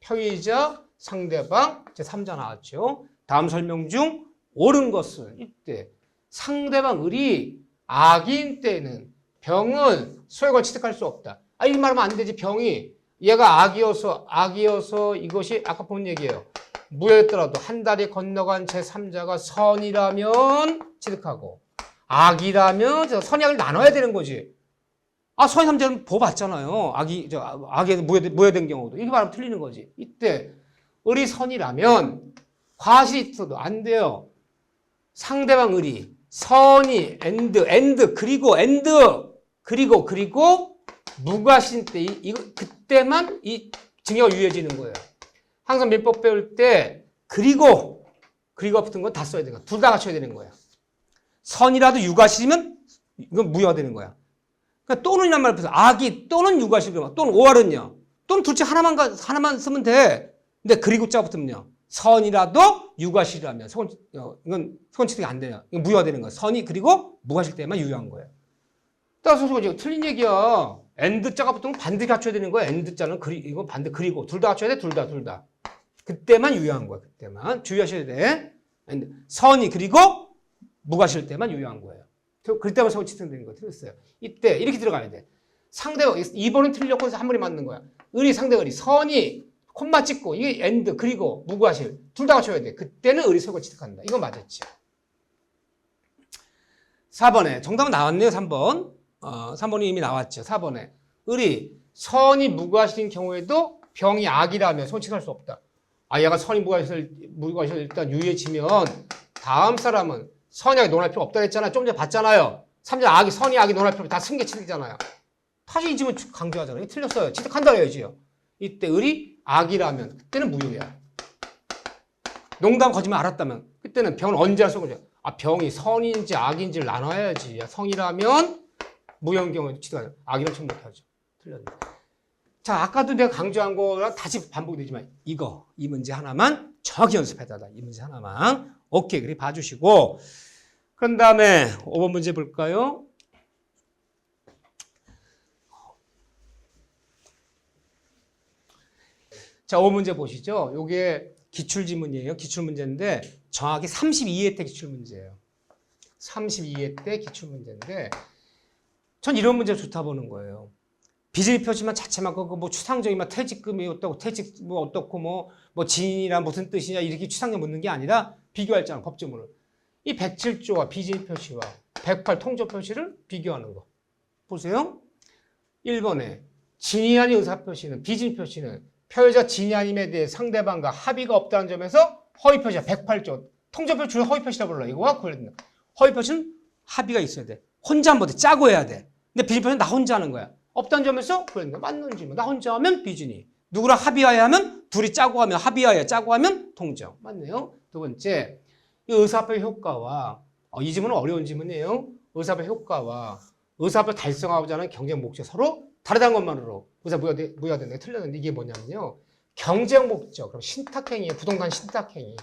표의자, 상대방, 제 3자 나왔죠. 다음 설명 중 옳은 것은 이때 상대방 을이 악인 때는 병은 소액을 취득할 수 없다. 이 말하면 안 되지. 병이 얘가 악이어서 이것이 아까 본 얘기예요. 무효였더라도 한 달이 건너간 제3자가 선이라면 취득하고 악이라면 선이 악을 나눠야 되는 거지. 선이 3자는 보 봤잖아요. 악에 무효된 경우도. 이렇게 말하면 틀리는 거지. 이때 을이 선이라면 과실이 있어도 안 돼요. 상대방 을이 선이 그리고 무과실인 때 그때만 이 증여가 유효해지는 거예요. 항상 민법 배울 때 그리고 붙은 건 다 써야 되는 거야. 둘 다 갖춰야 되는 거야. 선이라도 유과실이면 이건 무효가 되는 거야. 그러니까 또는이란 말을 써서 악이 또는 유과실 또는 오할은요. 또는 둘 중 하나만 쓰면 돼. 근데 그리고 자가 붙으면요. 선이라도 유과실이라면 이건 소원취득이 안 돼요. 이건 무효가 되는 거야. 선이 그리고 무과실 때만 유효한 거예요. 따라서 틀린 얘기야. 엔드 자가 붙으면 반드시 갖춰야 되는 거야. 엔드 자는 이거 반드시 그리고 둘 다 갖춰야 돼. 둘 다. 그때만 유효한 거야. 그때만 주의하셔야 돼. 선이 그리고 무과실 때만 유효한 거예요. 그럴 때만 소원 취득되는 거 틀렸어요. 이때 이렇게 들어가야 돼. 상대가 2번은 틀렸고 해서 한 번에 맞는 거야. 상대가 선이 콤마 찍고 이게 엔드 그리고 무과실 둘 다 갖춰야 돼. 그때는 을이 소유권 취득한다. 이거 맞았죠. 4번에 정답은 나왔네요. 3번. 3번이 이미 나왔죠. 4번에 을이 선이 무과실인 경우에도 병이 악이라면 손취할 수 없다. 얘가 선이 무과실 일단 유효해지면 다음 사람은 선이 악이 논할 필요 없다 했잖아요. 좀 전에 봤잖아요. 3자 선이 악이 논할 필요 없다. 다 승계 취득이잖아요. 다시 이 지문 강조하잖아요. 틀렸어요. 취득한다 해야지요. 이때 을이 악이라면 그때는 무효야. 농담 거짓말 알았다면 그때는 병은 언제 할 수 있는 거죠? 병이 선인지 악인지를 나눠야지. 성이라면 무효인 경우에도 취득하죠. 악이라면 취득 못하죠. 틀렸네. 자, 아까도 내가 강조한 거랑 다시 반복되지만 이 문제 하나만 정확히 연습해달라. 이 문제 하나만. 오케이. 그렇게 봐주시고 그런 다음에 5번 문제 볼까요? 자, 5번 문제 보시죠. 요게 기출지문이에요. 기출문제인데 정확히 32회 때 기출문제예요. 32회 때 기출문제인데 전 이런 문제 좋다 보는 거예요. 비즈니스 표시만 자체만 뭐 추상적인 퇴직금이 어떻고 퇴직 뭐 어떻고 뭐 진이란 무슨 뜻이냐 이렇게 추상적 묻는 게 아니라 비교할 잖아 법조문을. 이 107조와 비즈니스 표시와 108 통조 표시를 비교하는 거. 보세요. 1번에 진이 아닌 의사 표시는 비즈니스 표시는 표의자 진이 아님에 대해 상대방과 합의가 없다는 점에서 허위 표시야. 108조. 통조 표시를 허위 표시라 불러. 이거와 관련된 허위 표시는 합의가 있어야 돼. 혼자 한 번 더 짜고 해야 돼. 근데 비즈니스 표시는 나 혼자 하는 거야. 없다는 점에서 그런데 맞는지 뭐. 나 혼자 하면 비즈니. 누구랑 합의하야 하면 둘이 짜고 하면 합의하야 짜고 하면 통정. 맞네요. 두 번째. 이 의사표 효과와 이 지문은 어려운 지문이에요. 의사표 효과와 의사표 달성하고자 하는 경쟁 목적 서로 다르다는 것만으로 의사 무효화되는 게 틀렸는데 이게 뭐냐면요. 경쟁 목적. 그럼 신탁행위예요. 부동산 신탁행위.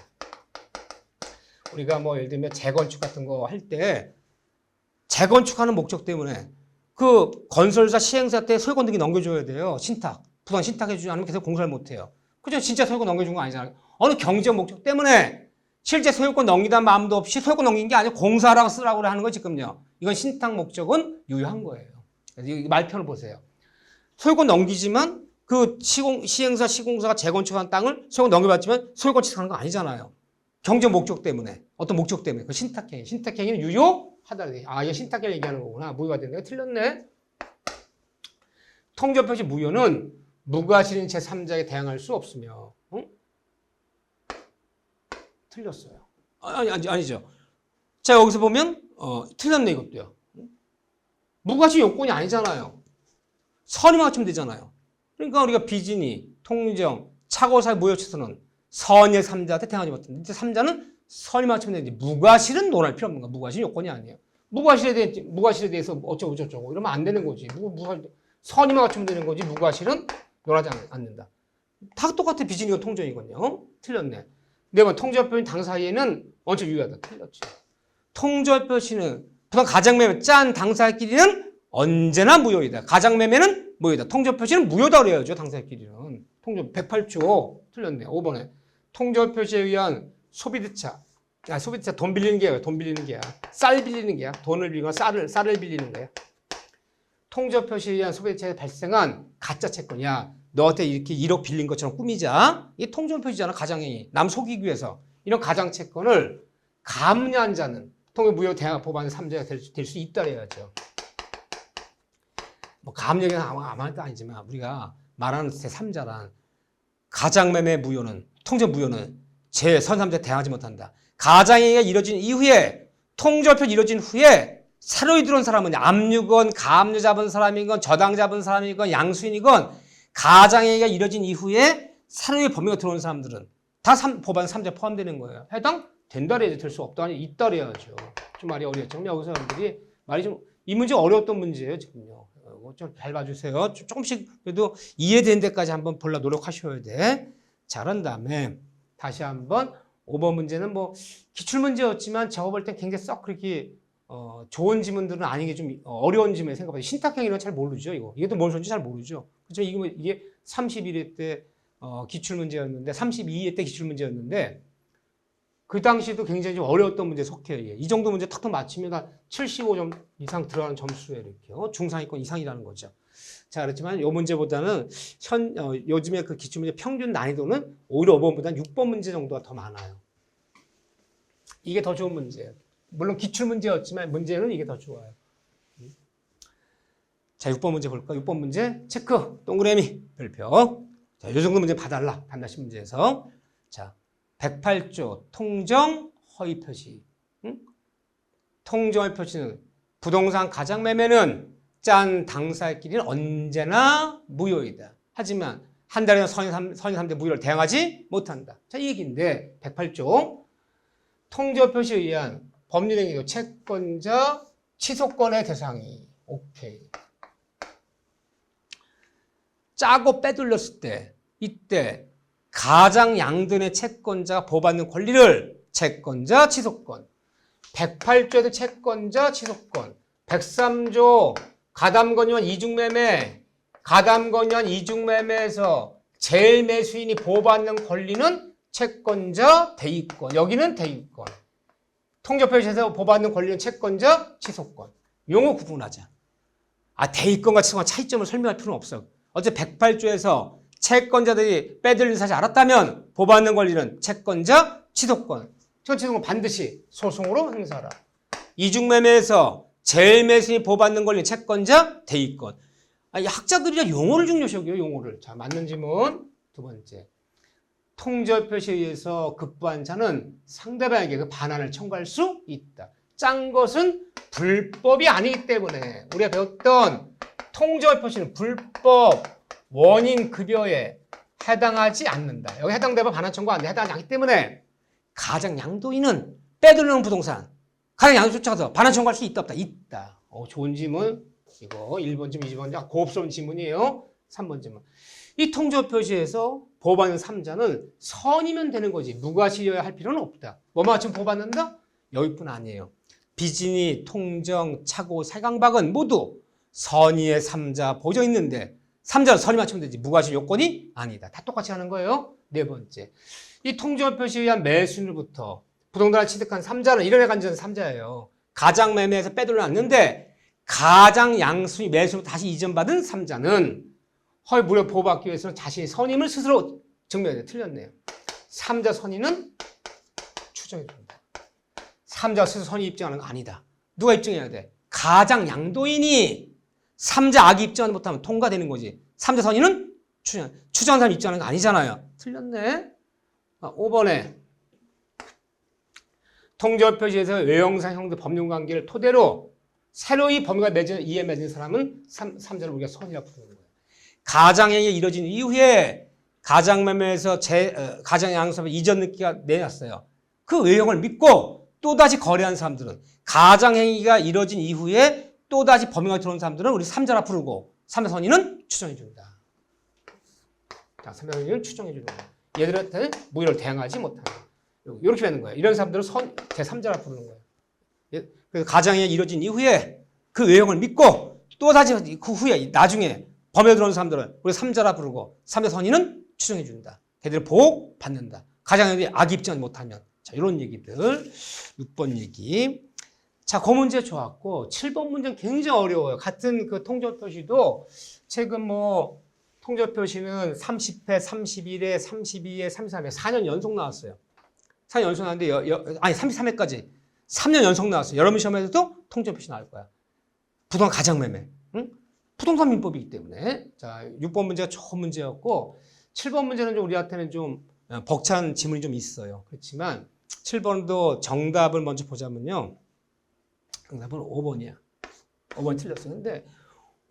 우리가 뭐 예를 들면 재건축 같은 거 할 때 재건축하는 목적 때문에 그 건설사 시행사 때 소유권 등기 넘겨줘야 돼요. 신탁. 부동산 신탁해주지 않으면 계속 공사를 못해요. 그죠? 진짜 소유권 넘겨준 거 아니잖아요. 어느 경쟁 목적 때문에 실제 소유권 넘기다는 마음도 없이 소유권 넘긴 게 아니고 공사라고 쓰라고 하는 거 지금요. 이건 신탁 목적은 유효한 거예요. 이 말편을 보세요. 소유권 넘기지만 그 시행사 시공사가 재건축한 땅을 소유권 넘겨받지만 소유권 취득하는 거 아니잖아요. 경쟁 목적 때문에 어떤 목적 때문에 그 신탁행위. 신탁행위는 유효하다. 아, 이거 신탁행위 얘기하는 거구나. 무효가 되는 거 틀렸네. 통조표시 무효는 무과실인 제3자에 대항할 수 없으며. 응? 틀렸어요. 아니죠. 자, 여기서 보면 틀렸네 이것도요. 무과실 요건이 아니잖아요. 선의만 갖추면 되잖아요. 그러니까 우리가 비진이, 통정, 착오사의 무효치서는 선의 3자한테 대항하지 못한다. 3자는 선의만 갖추면 되는데 무과실은 논할 필요 없는 거야. 무과실 요건이 아니에요. 무과실에 대해서 어쩌고 저쩌고 이러면 안 되는 거지. 선의만 갖추면 되는 거지. 무과실은 논하지 않는다. 다 똑같아. 비진이건 통정이건요. 틀렸네. 네 번 통조표시 당사자에는 원칙 유효하다. 틀렸지. 통조표시는 부당 가장매매 짠 당사자끼리는 언제나 무효이다. 가장매매는 무효이다. 통조표시는 무효다 그래야죠. 당사자끼리는. 통조 108조 틀렸네. 5번에 통조표시에 의한 소비대차. 소비대차 돈 빌리는 게야. 돈 빌리는 게야. 쌀 빌리는 게야. 돈을 빌리거나 쌀을 빌리는 거야. 통조표시에 의한 소비대차에 발생한 가짜 채권이야. 너한테 이렇게 1억 빌린 것처럼 꾸미자. 이게 통조표시잖아. 가장행위. 남 속이기 위해서. 이런 가장채권을 감리한 자는 통일무효 대항 법안의 3자가 될 수 있다 그래야죠. 뭐 감리는 아무 뜻 아니지만 우리가 말하는 제3자란 가장매매 무효는 통조무효는 제3자 대항하지 못한다. 가장행위가 이뤄진 이후에 통조표시 이뤄진 후에 새로 들어온 사람은 압류건 가압류 잡은 사람이건 저당 잡은 사람이건 양수인이건 가장행위가 이뤄진 이후에 새로운 범위가 들어온 사람들은 다 법안 3자에 포함되는 거예요. 해당된다 그래야지 될 수 없다 아니 있다 그래야죠. 좀 말이 어려웠죠. 여기서 여러분들이 말이 좀 이 문제 어려웠던 문제예요 지금요. 좀 잘 봐주세요. 조금씩 그래도 이해되는 데까지 한번 보려 노력하셔야 돼. 잘한 다음에 다시 한번 5번 문제는 뭐 기출문제였지만 제가 볼 땐 굉장히 썩 그렇게 좋은 지문들은 아닌 게 좀 어려운 지문에 생각해요. 신탁행위는 잘 모르죠. 이것도 뭘 썼는지 잘 모르죠. 그렇죠? 이게 31회 때 기출문제였는데 32회 때 기출문제였는데 그 당시도 굉장히 좀 어려웠던 문제에 속해요. 이 정도 문제 탁탁 맞추면 75점 이상 들어가는 점수에 이렇게 중상위권 이상이라는 거죠. 자, 그렇지만 이 문제보다는 요즘에 그 기출문제 평균 난이도는 오히려 5번보다는 6번 문제 정도가 더 많아요. 이게 더 좋은 문제예요. 물론 기출문제였지만 문제는 이게 더 좋아요. 자, 6번 문제 볼까? 6번 문제 체크, 동그라미, 별표. 자, 이 정도 문제 봐달라. 반드시 문제에서. 자, 108조 통정 허위 표시. 통정 허위 표시는 부동산 가장 매매는 짠 당사자끼리는 언제나 무효이다. 하지만 한 달에는 선의 3대 무효를 대항하지 못한다. 자, 이 얘기인데 108조 통정 표시에 의한 법률행위도 채권자 취소권의 대상이 오케이. 짜고 빼돌렸을 때 이때 가장 양도인의 채권자가 보호받는 권리를 채권자 취소권 108조에서 채권자 취소권, 103조 가담권유한 이중매매, 가담권유한 이중매매에서 제일 매수인이 보호받는 권리는 채권자 대위권, 여기는 대위권. 통조표시에서 보호받는 권리는 채권자 취소권. 용어 구분하자. 대위권과 취소권 차이점을 설명할 필요는 없어. 어제 108조에서 채권자들이 빼돌린 사실 알았다면 보호받는 권리는 채권자 취소권. 취소권 반드시 소송으로 행사하라. 이중매매에서 제일 매수인이 보호받는 권리는 채권자 대위권. 학자들이 용어를 중요시 여겨요, 용어를. 자, 맞는 지문. 두 번째. 통조표시에 의해서 급부한 자는 상대방에게 그 반환을 청구할 수 있다. 짠 것은 불법이 아니기 때문에 우리가 배웠던 통조표시는 불법 원인 급여에 해당하지 않는다. 여기 해당되면 반환 청구 안 돼. 해당하지 않기 때문에 가장 양도인은 빼돌리는 부동산. 가장 양도 쫓아가서 반환 청구할 수 있다 없다? 있다. 좋은 질문. 이거 1번 질문, 2번 질문. 고급스러운 질문이에요. 3번 질문. 이 통조표시에서 보호받는 3자는 선이면 되는 거지. 무과실이어야 할 필요는 없다. 뭐만 맞추면 보호받는다? 여기뿐 아니에요. 비진이, 통정, 차고, 세강박은 모두 선의의 3자 보정 있는데 3자는 선이 맞추면 되지. 무과실 요건이 아니다. 다 똑같이 하는 거예요. 네 번째. 이 통조표시에 의한 매수인으로부터 부동산을 취득한 3자는 이런 간전 3자예요. 가장 매매에서 빼돌려놨는데 가장 양수의 매수로 다시 이전받은 3자는 허위 무료 보호받기 위해서는 자신의 선임을 스스로 증명해야 돼. 틀렸네요. 3자 선임은 추정해줍니다. 3자 스스로 선임 입증하는 거 아니다. 누가 입증해야 돼? 가장 양도인이 3자 악이 입증하지 못하면 통과되는 거지. 3자 선임은 추정한 사람이 입증하는 거 아니잖아요. 틀렸네. 5번에 통조표시에서 외형상 형태 법률관계를 토대로 새로이 법률과 이해 맺은 사람은 3자를 우리가 선이라고 부르는 거예요. 가장행위가 이뤄진 이후에 가장매매에서 가장양수업에 이전 느끼가 내놨어요. 그 외형을 믿고 또다시 거래한 사람들은 가장행위가 이뤄진 이후에 또다시 법률관계에 들어온 사람들은 우리 3자라 부르고 3자 선의는 추정해준다. 자, 3자 선의는 추정해주는 거예요. 얘들한테는 무효를 대항하지 못한다. 이렇게 되는 거예요. 이런 사람들은 제3자라 부르는 거예요. 그래서 가장행위가 이뤄진 이후에 그 외형을 믿고 또다시 그 후에 나중에 범에 들어오는 사람들은 우리 3자라 부르고 3자 선의는 추정해준다. 걔들을 보호받는다. 가장행위 악이 입증하지 못하면. 자, 이런 얘기들. 6번 얘기. 자, 그 문제 좋았고 7번 문제는 굉장히 어려워요. 같은 그 통조표시도 최근 통조표시는 30회, 31회, 32회, 33회 4년 연속 나왔어요. 4년 연속 나왔는데 33회까지 3년 연속 나왔어요. 여러분 시험에서도 통조표시 나올 거야. 부동산 가장매매. 응? 부동산 민법이기 때문에. 자, 6번 문제가 좋은 문제였고 7번 문제는 좀 우리한테는 좀 벅찬 지문이 좀 있어요. 그렇지만 7번도 정답을 먼저 보자면요. 정답은 5번이야. 5번 틀렸어요. 근데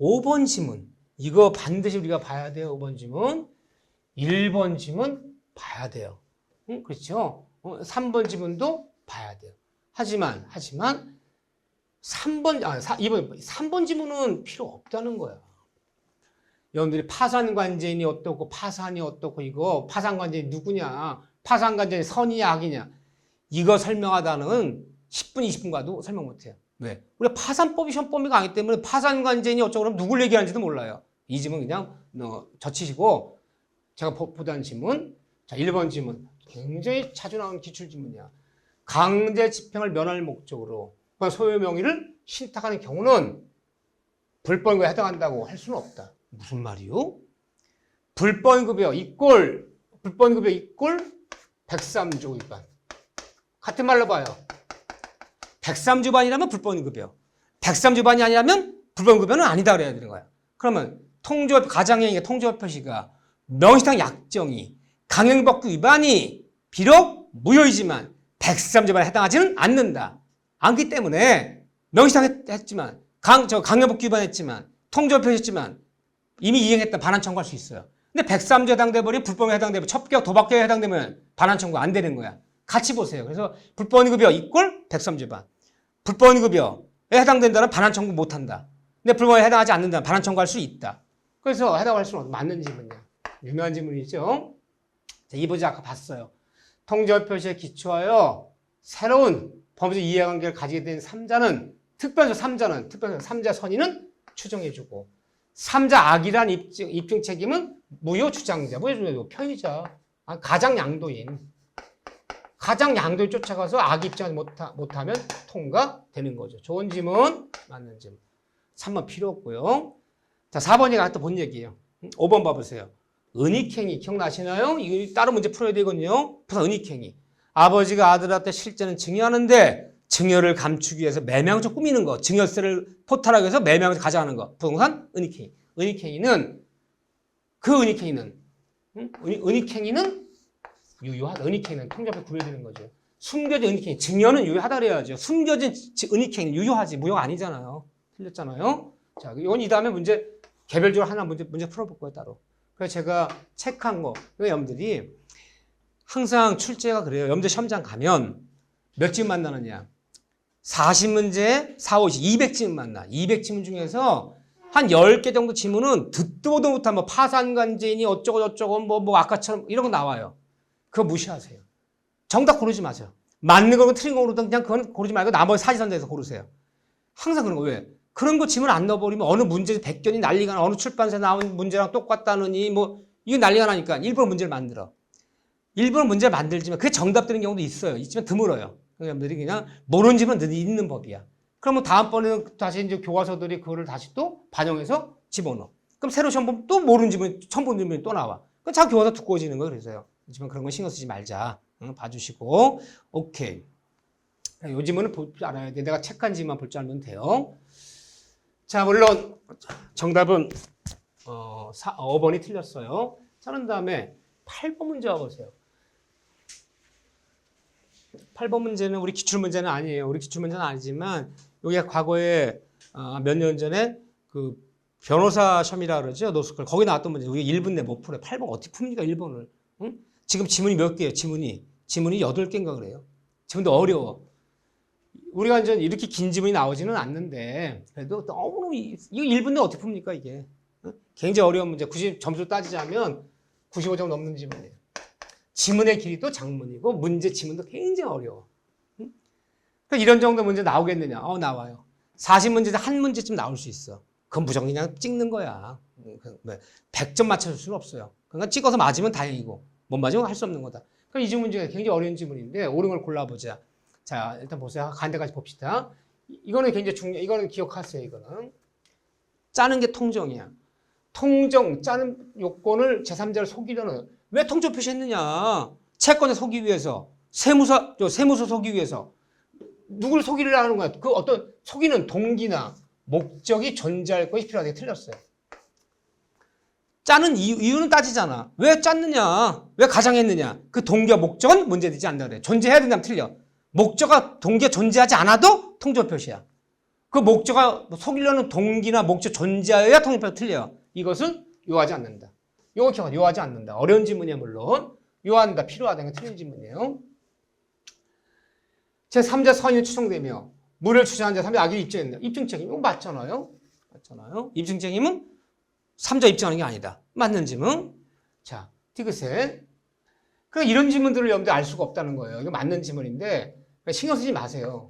5번 지문 이거 반드시 우리가 봐야 돼요. 5번 지문. 1번 지문 봐야 돼요. 응? 그렇죠? 3번 지문도 봐야 돼요. 하지만 3번 지문은 필요 없다는 거야. 여러분들이 파산관제인이 어떻고 파산이 어떻고 이거 파산관제인 누구냐 파산관제인 선이냐 악이냐 이거 설명하다는 10분 20분 가도 설명 못해요. 왜? 우리가 파산법이 시험 범위가 아니기 때문에 파산관제인이 어쩌고 그러면 누굴 얘기하는지도 몰라요. 이 지문 그냥 젖히시고 제가 보던 지문 자 1번 지문 굉장히 자주 나오는 기출지문이야. 강제 집행을 면할 목적으로 소유 명의를 신탁하는 경우는 불법행위에 해당한다고 할 수는 없다. 무슨 말이요? 불법행위 이꼴 103조 위반. 같은 말로 봐요. 103조 위반이라면 불법행위 103조 위반이 아니라면 불법행위는 아니다 그래야 되는 거야. 그러면 가장행위의 통조표시가 명시상 약정이 강행법규 위반이 비록 무효이지만 103조 위반에 해당하지는 않는다. 않기 때문에 명시상 했지만 강행법규 위반했지만 통조표시했지만 이미 이행했다 반환 청구할 수 있어요. 근데 103조에 해당돼버리면 불법에 해당되면 첩격, 도박죄에 해당되면 반환 청구 안 되는 거야. 같이 보세요. 그래서 불법행위급여 이꼴 103조 위반. 불법행위급여에 해당된다면 반환 청구 못한다. 근데 불법에 해당하지 않는다면 반환 청구할 수 있다. 그래서 해당할 수는 없다. 맞는 지문이야. 유명한 지문이죠. 자, 이 문제 아까 봤어요. 통조표시에 기초하여 새로운 범위적 이해관계를 가지게 된 삼자는 특별서 선의는 추정해주고 삼자 악이란 입증 책임은 무효 주장자, 편의자, 가장 양도인 쫓아가서 악 입증을 못하면 통과되는 거죠. 좋은 지문, 맞는 지문. 3번 필요 없고요. 자, 4번이 아까 본 얘기예요. 5번 봐보세요. 은닉행위 기억나시나요? 이거 다른 문제 풀어야 되거든요. 그래서 은닉행위. 아버지가 아들한테 실제는 증여하는데 증여를 감추기 위해서 매명적 꾸미는 거, 증여세를 포탈하기 위해서 매명적 가져가는 거. 부동산 은닉행위. 은닉행위는 유효하다. 은닉행위는 통잡에 구별되는 거죠. 숨겨진 은닉행위. 증여는 유효하다 그래야죠. 숨겨진 은닉행위는 유효하지. 무효가 아니잖아요. 틀렸잖아요. 자, 이건 이 다음에 문제 개별적으로 하나 문제 풀어볼 거예요, 따로. 그래서 제가 체크한 거, 여러분들이 항상 출제가 그래요. 여러분들 시험장 가면 몇 지문 만나느냐? 40문제, 4, 50, 200지문 만나. 200지문 중에서 한 10개 정도 지문은 듣도 보도 못한 뭐 파산관제인이 어쩌고저쩌고 뭐 아까처럼 이런 거 나와요. 그거 무시하세요. 정답 고르지 마세요. 맞는 거고 틀린 거 고르든 그냥 그건 고르지 말고 나머지 사지선다해서 고르세요. 항상 그런 거. 왜? 그런 거 지문 안 넣어버리면 어느 문제 백견이 난리가 나, 어느 출판사에 나온 문제랑 똑같다느니 뭐 이거 난리가 나니까 일부러 문제를 만들어. 일부러 문제를 만들지만 그게 정답 되는 경우도 있어요. 있지만 드물어요. 여러분들이 그냥 모르는 집은 있는 법이야. 그러면 다음번에는 다시 이제 교과서들이 그거를 다시 또 반영해서 집어넣어. 그럼 새로 시험 보면 또 모르는 집은 처음 보는 집이 또 나와. 그럼 자꾸 교과서 두꺼워지는 거예요. 그래서요. 하지만 그런 거 신경 쓰지 말자. 봐주시고. 오케이. 요 지문은 볼 줄 알아야 돼. 내가 체크한 지문만 볼 줄 알면 돼요. 자, 물론 정답은 5번이 틀렸어요. 자, 그런 다음에 8번 문제 와보세요. 8번 문제는 우리 기출문제는 아니에요. 우리 기출문제는 아니지만 여기가 과거에 몇 년 전에 그 변호사 시험이라 그러죠. 노스쿨. 거기 나왔던 문제. 우리 1분 내 못 풀어요. 8번 어떻게 풉니까? 1번을. 응? 지금 지문이 몇 개예요? 지문이 8개인가 그래요. 지문도 어려워. 우리가 완전 이렇게 긴 지문이 나오지는 않는데 그래도 너무 이거 1분 내에 어떻게 풉니까 이게. 굉장히 어려운 문제. 90 점수 따지자면 95점 넘는 지문이에요. 지문의 길이도 장문이고 문제 지문도 굉장히 어려워. 그러니까 이런 정도 문제 나오겠느냐? 나와요. 40문제에서 한 문제쯤 나올 수 있어. 그건 무조건 그냥 찍는 거야. 100점 맞춰줄 수는 없어요. 그러니까 찍어서 맞으면 다행이고 못 맞으면 할 수 없는 거다. 그럼 이 지문 중에 굉장히 어려운 지문인데 옳은 걸 골라보자. 자, 일단 보세요. 간대까지 봅시다. 이거는 굉장히 중요해. 이거는 기억하세요. 이거는 짜는 게 통정이야. 통정, 짜는 요건을 제3자를 속이려는 왜 통정 표시했느냐? 채권을 속이기 위해서, 세무서 속이기 위해서 누굴 속이려고 하는 거야? 그 어떤 속이는 동기나 목적이 존재할 것이 필요하게 틀렸어요. 짜는 이유는 따지잖아. 왜 짰느냐? 왜 가장했느냐? 그 동기와 목적은 문제되지 않는다 그래. 존재해야 된다면 틀려. 목적과 동기가 존재하지 않아도 통정 표시야. 그 목적과 속이려는 동기나 목적 존재하여야 통정 표시 틀려요. 이것은 요하지 않는다. 요거 기억하 요하지 않는다. 어려운 지문이야 물론. 요한다, 필요하다는 게 틀린 지문이에요. 제3자 선이 추정되며 무를 주장한 자 3자 악의 입증했다. 입증 책임. 이거 맞잖아요. 입증 책임은 3자 입증하는 게 아니다. 맞는 지문. 자, 디귿셋. 그럼 이런 지문들을 여러분들 알 수가 없다는 거예요. 이거 맞는 지문인데 신경 쓰지 마세요.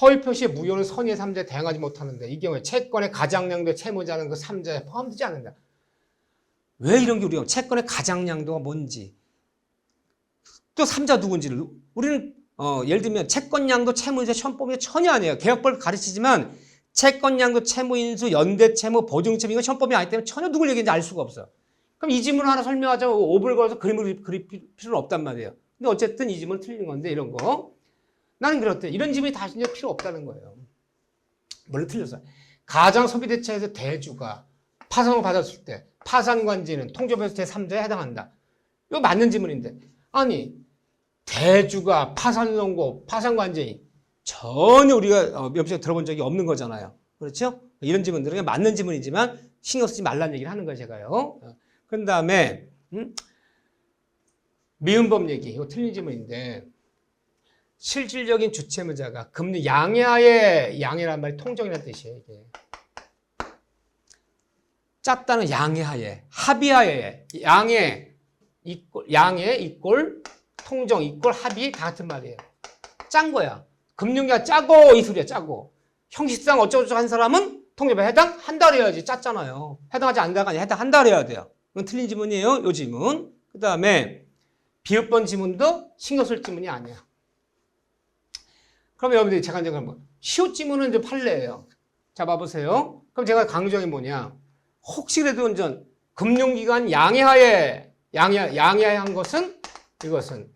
허위 표시의 무효는 선의의 3자에 대항하지 못하는데 이 경우에 채권의 가장량도의 채무자는 그 3자에 포함되지 않는다. 왜 이런 게 우리가 채권의 가장량도가 뭔지 또 3자 누군지를 우리는 예를 들면 채권량도 채무인수 시험법이 전혀 아니에요. 개혁법을 가르치지만 채권량도 채무인수 연대채무 보증채무 이건 시험법이 아니기 때문에 전혀 누굴 얘기인지 알 수가 없어. 그럼 이 지문을 하나 설명하자고 오브를 걸어서 그림을 그릴 필요는 없단 말이에요. 근데 어쨌든 이 지문은 틀린 건데 이런 거 나는 그렇대. 이런 지문이 다시 필요 없다는 거예요. 물론 틀렸어요. 가장 소비대차에서 대주가 파산을 받았을 때 파산관제는 통조변수 제3자에 해당한다. 이거 맞는 지문인데 아니 대주가 파산선고 파산관제인 전혀 우리가 몇번 들어본 적이 없는 거잖아요. 그렇죠? 이런 지문들은 그냥 맞는 지문이지만 신경 쓰지 말라는 얘기를 하는 거예요. 제가요. 그 다음에 미음법 얘기. 이거 틀린 지문인데 실질적인 주채무자가 금리 양해하에 양해란 말이 통정이라는 뜻이에요. 이게. 짰다는 양해하에 합의하에 양해 이꼴 통정 이꼴 합의 다 같은 말이에요. 짠 거야. 금융기간 짜고 이 소리야, 짜고. 형식상 어쩌고저쩌고 한 사람은 통계부에 해당한다 그래야지. 짰잖아요. 해당하지 않는다가 아니라 해당한다 그래야 돼요. 이건 틀린 지문이에요, 요 지문. 그 다음에 비읍번 지문도 신경 쓸 지문이 아니야. 그럼 여러분들이 제가 이제 그러면 시옷 지문은 이제 판례예요. 자, 봐보세요. 그럼 제가 강조한 게 뭐냐? 혹시 그래도 운전 금융기관 양해하에 한 것은 이것은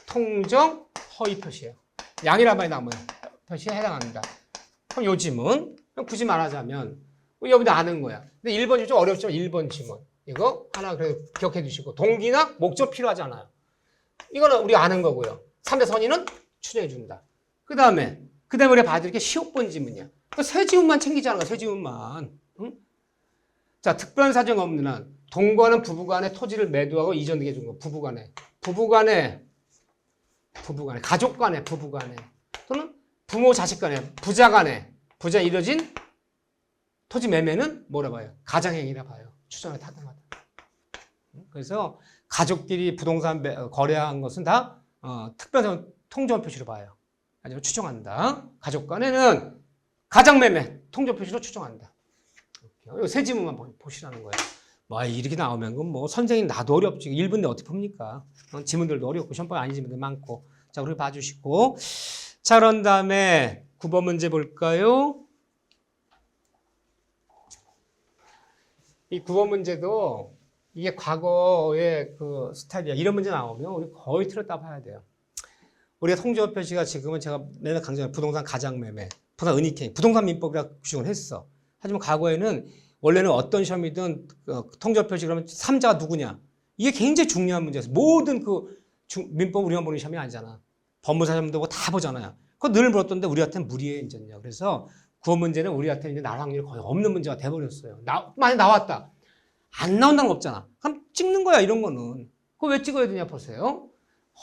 통정 허위 표시예요. 양이란 말이 나오면 표시에 해당합니다. 그럼 요 지문 굳이 말하자면 우리 여러분들 아는 거야. 근데 1번 좀 어렵지만 1번 지문 이거 하나 그래도 기억해 두시고 동기나 목적 필요하잖아요. 이거는 우리가 아는 거고요. 3대 선의는 추정해 준다. 그 다음에 우리가 봐드릴 게 시옷번 지문이야. 세 지문만 챙기자는 거야. 세 지문만. 응? 자, 특별한 사정 없는 한 동거하는 부부간에 토지를 매도하고 이전 등에 준 거. 부부간에 가족간에 부부간에 또는 부모 자식간에 부자 이뤄진 토지 매매는 뭐라 봐요? 가장행위라 봐요. 추정에 타당하다. 그래서 가족끼리 부동산 거래한 것은 다 특별한 통정 표시로 봐요. 아니면 추정한다. 가족 간에는 가장매매 통정 표시로 추정한다. 이 세 지문만 보시라는 거예요. 뭐 이렇게 나오면 그건 뭐 선생님 나도 어렵지. 1분 내에 어떻게 풉니까? 지문들도 어렵고 시험법이 아닌 지문들 많고. 자, 우리 봐주시고. 자, 그런 다음에 9번 문제 볼까요? 이 9번 문제도 이게 과거의 그 스타일이야. 이런 문제 나오면 우리 거의 틀었다 봐야 돼요. 우리가 통지어 표시가 지금은 제가 맨날 강조하는 부동산 가장매매, 부동산 은닉행, 부동산 민법이라고 규정을 했어. 하지만 과거에는 원래는 어떤 시험이든 통지어 표시 그러면 3자가 누구냐. 이게 굉장히 중요한 문제였어. 모든 그 민법 우리가 보는 시험이 아니잖아. 법무사 시험도 다 보잖아요. 그거 늘 물었던데 우리한테는 무리해 이제는요. 그래서 9번 문제는 우리한테는 이제 나올 확률이 거의 없는 문제가 돼버렸어요. 많이 나왔다. 안 나온다는 거 없잖아. 그럼 찍는 거야, 이런 거는. 그거 왜 찍어야 되냐 보세요.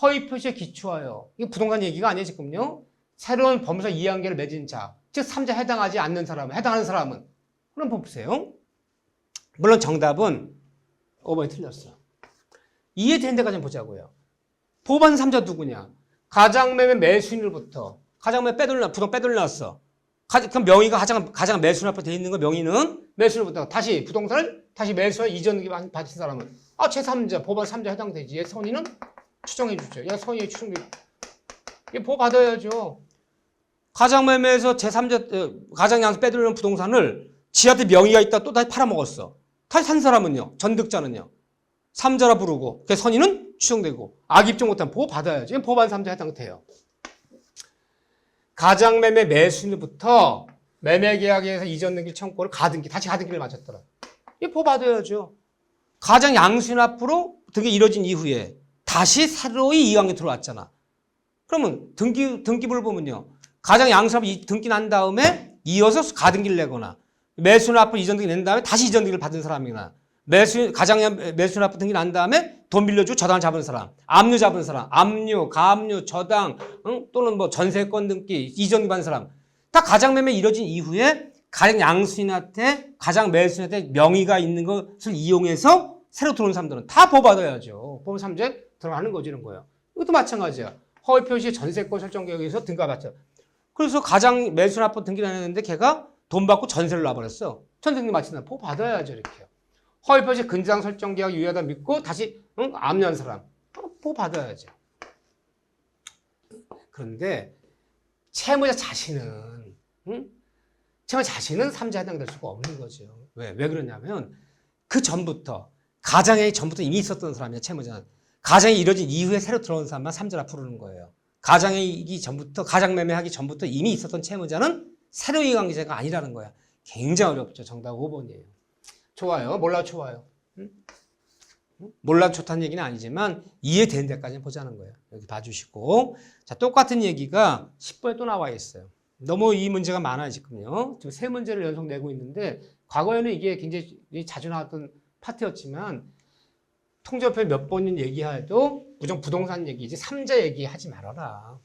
허위 표시에 기초하여. 이거 부동산 얘기가 아니에요, 지금요. 새로운 법무사 이해관계를 맺은 자, 즉 3자 해당하지 않는 사람은, 해당하는 사람은. 그럼 보세요. 물론 정답은 5번이 틀렸어. 이해되는 데까지 보자고요. 보반 3자 누구냐? 가장매매 매수인으로부터. 가장매매 부동 빼돌려놨어. 그럼 명의가 가장 매수인 앞에 돼 있는 거 명의는 매수인으로부터 다시 부동산을 다시 매수해 이전기 받은 사람은 제3자, 보반 3자 해당되지. 얘 선의는 추정해 주죠. 얘 선의 추정해. 얘 보호 받아야죠. 가장매매에서 제3자, 가장양수 빼돌리는 부동산을 지한테 명의가 있다 또 다시 팔아먹었어. 다시 산 사람은요? 전득자는요? 3자라 부르고 그 선의는 추정되고 악입증 못하면 보호 받아야죠. 보반 3자 해당돼요. 가장매매 매수인으로부터 매매계약에서 이전 등기 청구를 다시 가등기를 마쳤더라. 이 보호 받아야죠. 가장양수인 앞으로 등기 이뤄진 이후에 다시 새로이 이관계 들어왔잖아. 그러면 등기부를 보면요. 가장양수인 앞으로 등기 난 다음에 이어서 가등기를 내거나 매수인 앞으로 이전 등기 낸 다음에 다시 이전 등기를 받은 사람이나 매수인 앞으로 등기 난 다음에 돈 빌려주고 저당을 잡은 사람, 압류 잡은 사람, 압류, 가압류, 저당, 또는 뭐 전세권 등기, 이전 등기 받은 사람. 다 가장매매 이뤄진 이후에 가장양수인한테, 가장매수인한테 명의가 있는 것을 이용해서 새로 들어온 사람들은 다 보호받아야죠. 보호 3제 들어가는 거지, 이런 거예요. 이것도 마찬가지야. 허위 표시 전세권 설정 계획에서 등기가 받죠. 그래서 가장 매수인 앞으로 등기를 했는데 걔가 돈 받고 전세를 놔버렸어. 전세등기 마친다. 보호 받아야죠, 이렇게요. 허위 표시 근저당 설정 계약 유효하다 믿고 다시 압류한 사람 보호 받아야죠. 그런데 채무자 자신은 채무자 자신은 3자 해당될 수가 없는 거죠. 왜 그러냐면 그 전부터 가장행위 전부터 이미 있었던 사람이야. 채무자는 가장이 이뤄진 이후에 새로 들어온 사람만 3자라 부르는 거예요. 가장행위 전부터 가장매매하기 전부터 이미 있었던 채무자는 새로이 관계자가 아니라는 거야. 굉장히 어렵죠. 정답 5번이에요. 좋아요. 몰라 좋아요. 몰라 좋다는 얘기는 아니지만 이해되는 데까지 보자는 거예요. 여기 봐주시고. 자, 똑같은 얘기가 10번에 또 나와 있어요. 너무 이 문제가 많아요, 지금요. 지금 세 문제를 연속 내고 있는데 과거에는 이게 굉장히 자주 나왔던 파트였지만 통지어표 몇 번인 얘기해도 무조건 부동산 얘기지 3자 얘기하지 말아라.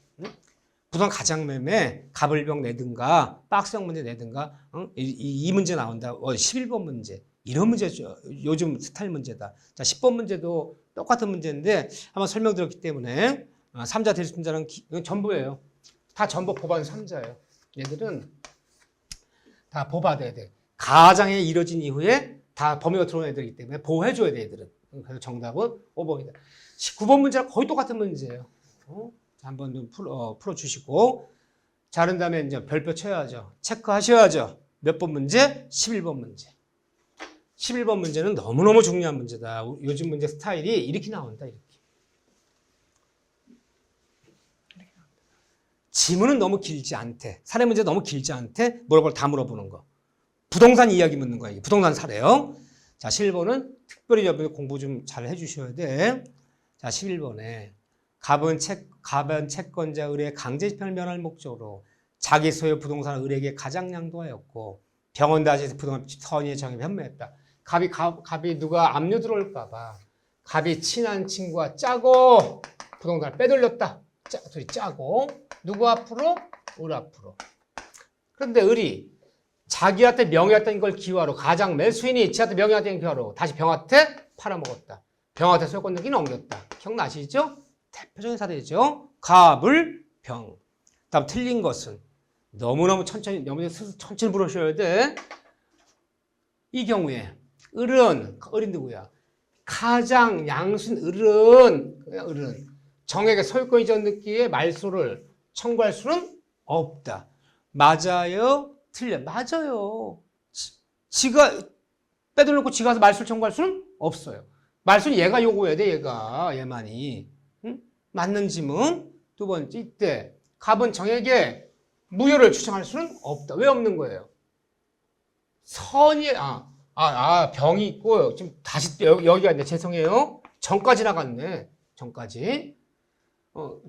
부동산 가장매매, 가불병 내든가 박스형 문제 내든가 이 문제 나온다. 11번 문제. 이런 문제죠. 요즘 스타일 문제다. 자, 10번 문제도 똑같은 문제인데 한번 설명드렸기 때문에 3자 대리순자는 이건 전부예요. 다 전부 보반 3자예요. 얘들은 다 보호받아야 돼. 가장이 이뤄진 이후에 다 범위가 들어온 애들이기 때문에 보호해줘야 돼, 애들은. 그래서 정답은 5번이다. 19번 문제랑 거의 똑같은 문제예요. 한번 좀 풀어주시고. 자, 그런 다음에 이제 별표 쳐야죠. 체크하셔야죠. 몇 번 문제? 11번 문제. 11번 문제는 너무너무 중요한 문제다. 요즘 문제 스타일이 이렇게 나온다, 이렇게. 지문은 너무 길지 않대. 사례 문제 너무 길지 않대. 물어볼 다 물어보는 거. 부동산 이야기 묻는 거야. 이게 부동산 사례요. 자, 11번은 특별히 여러분 공부 좀 잘 해주셔야 돼. 자, 11번에 갑은 채권자 을의 강제집행을 면할 목적으로 자기 소유 부동산 을에게 가장 양도하였고 병원 다시에서 부동산 선의의 정의를 현명했다. 갑이 누가 압류 들어올까 봐 갑이 친한 친구와 짜고 부동산을 빼돌렸다. 짜고 누구 앞으로? 을 앞으로. 그런데 을이 자기한테 명의했던 걸 기화로 가장 매수인이 지한테 명의했던 기화로 다시 병한테 팔아먹었다. 병한테 소유권 등기 넘겼다. 기억나시죠? 대표적인 사례죠. 갑을 병. 다음 틀린 것은 너무너무 천천히 부르셔야 돼. 이 경우에 을은 누구야? 가장 양수인 을은 정에게 소유권 이전 느끼에 말소를 청구할 수는 없다. 맞아요? 틀려. 맞아요. 지가 빼돌려놓고 지가 가서 말소를 청구할 수는 없어요. 말소는 얘가 요구해야 돼. 얘만이. 응? 맞는 짐은 두 번째 이때 갑은 정에게 무효를 주장할 수는 없다. 왜 없는 거예요? 병이 있고 지금 다시 여기가 있네. 죄송해요. 전까지 나갔네. 전까지.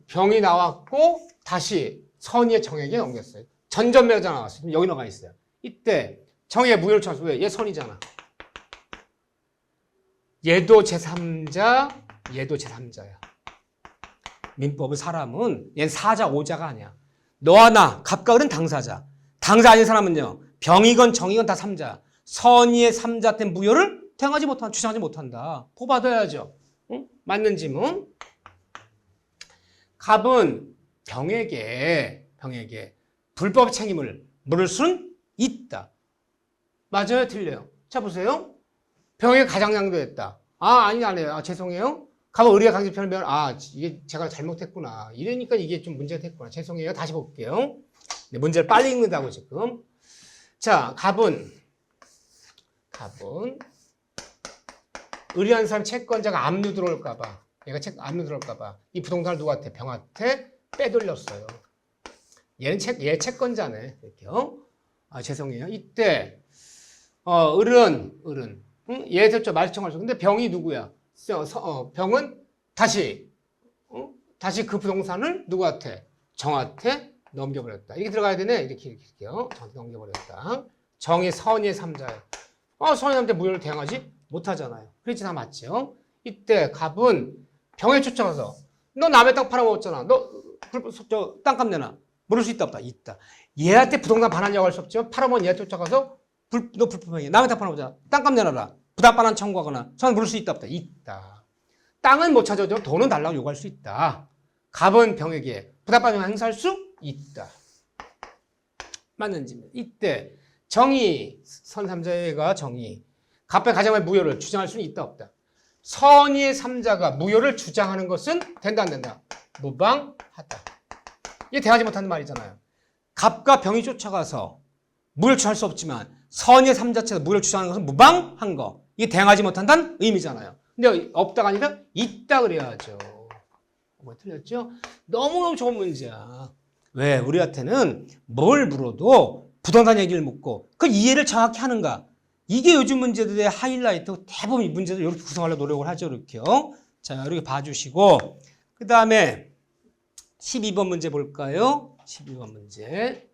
병이 나왔고 다시 선의의 정에게 넘겼어요. 전전매가 나왔어요. 여기 나가 있어요. 이때 정의 무효를 쳐서 왜? 얘 선이잖아. 얘도 제3자, 얘도 제3자야. 민법의 사람은 얘는 사자, 오자가 아니야. 너와 나, 갑과 을은 당사자. 당사 아닌 사람은요. 병이건 정이건 다 3자. 선의의 3자 때 무효를 주장하지 못한다. 보호받아야죠. 응? 맞는 짐은 갑은 병에게 불법 책임을 물을 수는 있다. 맞아요? 틀려요? 자, 보세요. 병에게 가장 양도했다. 아니에요. 죄송해요. 갑은 을의 강제편을 면, 이게 제가 잘못했구나. 이러니까 이게 좀 문제가 됐구나. 죄송해요. 다시 볼게요. 네, 문제를 빨리 읽는다고 지금. 자, 갑은 의리한 사람 채권자가 압류 들어올까봐. 얘가 압류 들어올까봐. 이 부동산을 누구한테? 병한테 빼돌렸어요. 얘 채권자네. 이렇게요. 죄송해요. 이때, 을은, 응? 얘 됐죠. 말청할 수. 근데 병이 누구야? 병은 다시 그 부동산을 누구한테? 정한테 넘겨버렸다. 이렇게 들어가야 되네. 이렇게요. 정한테 넘겨버렸다. 정이 선의의 3자예요. 선의의 3자 무효를 대항하지 못하잖아요. 그렇지, 다 맞죠? 이때 갑은 병에 쫓아가서 너 남의 땅 팔아먹었잖아. 너 땅값 내놔. 물을 수 있다 없다? 있다. 얘한테 부동산 반환이라고 할 수 없지만 팔아먹은 얘한테 쫓아가서 너 불법행위. 남의 땅 팔아먹자. 땅값 내놔라. 부당반환 청구하거나 저는 물을 수 있다 없다? 있다. 땅은 못 찾아도 돈은 달라고 요구할 수 있다. 갑은 병에게 부당반환 행사할 수 있다. 맞는지. 이때 정의, 선3자가 정의, 갑의 가장의 무효를 주장할 수는 있다 없다. 선의의 3자가 무효를 주장하는 것은 된다 안 된다? 무방하다. 이게 대하지 못하는 말이잖아요. 갑과 병이 쫓아가서 무효를 주장할 수 없지만 선의의 3자체가 무효를 주장하는 것은 무방한 거. 이게 대항하지 못한다는 의미잖아요. 근데 없다가 아니라 있다 그래야죠. 뭐 틀렸죠? 너무너무 좋은 문제야. 왜? 우리한테는 뭘 물어도 부동산 얘기를 묻고 그 이해를 정확히 하는가. 이게 요즘 문제들의 하이라이트. 대부분 이 문제들 이렇게 구성하려고 노력을 하죠. 이렇게요. 자, 이렇게 봐주시고 그 다음에 12번 문제 볼까요? 12번 문제.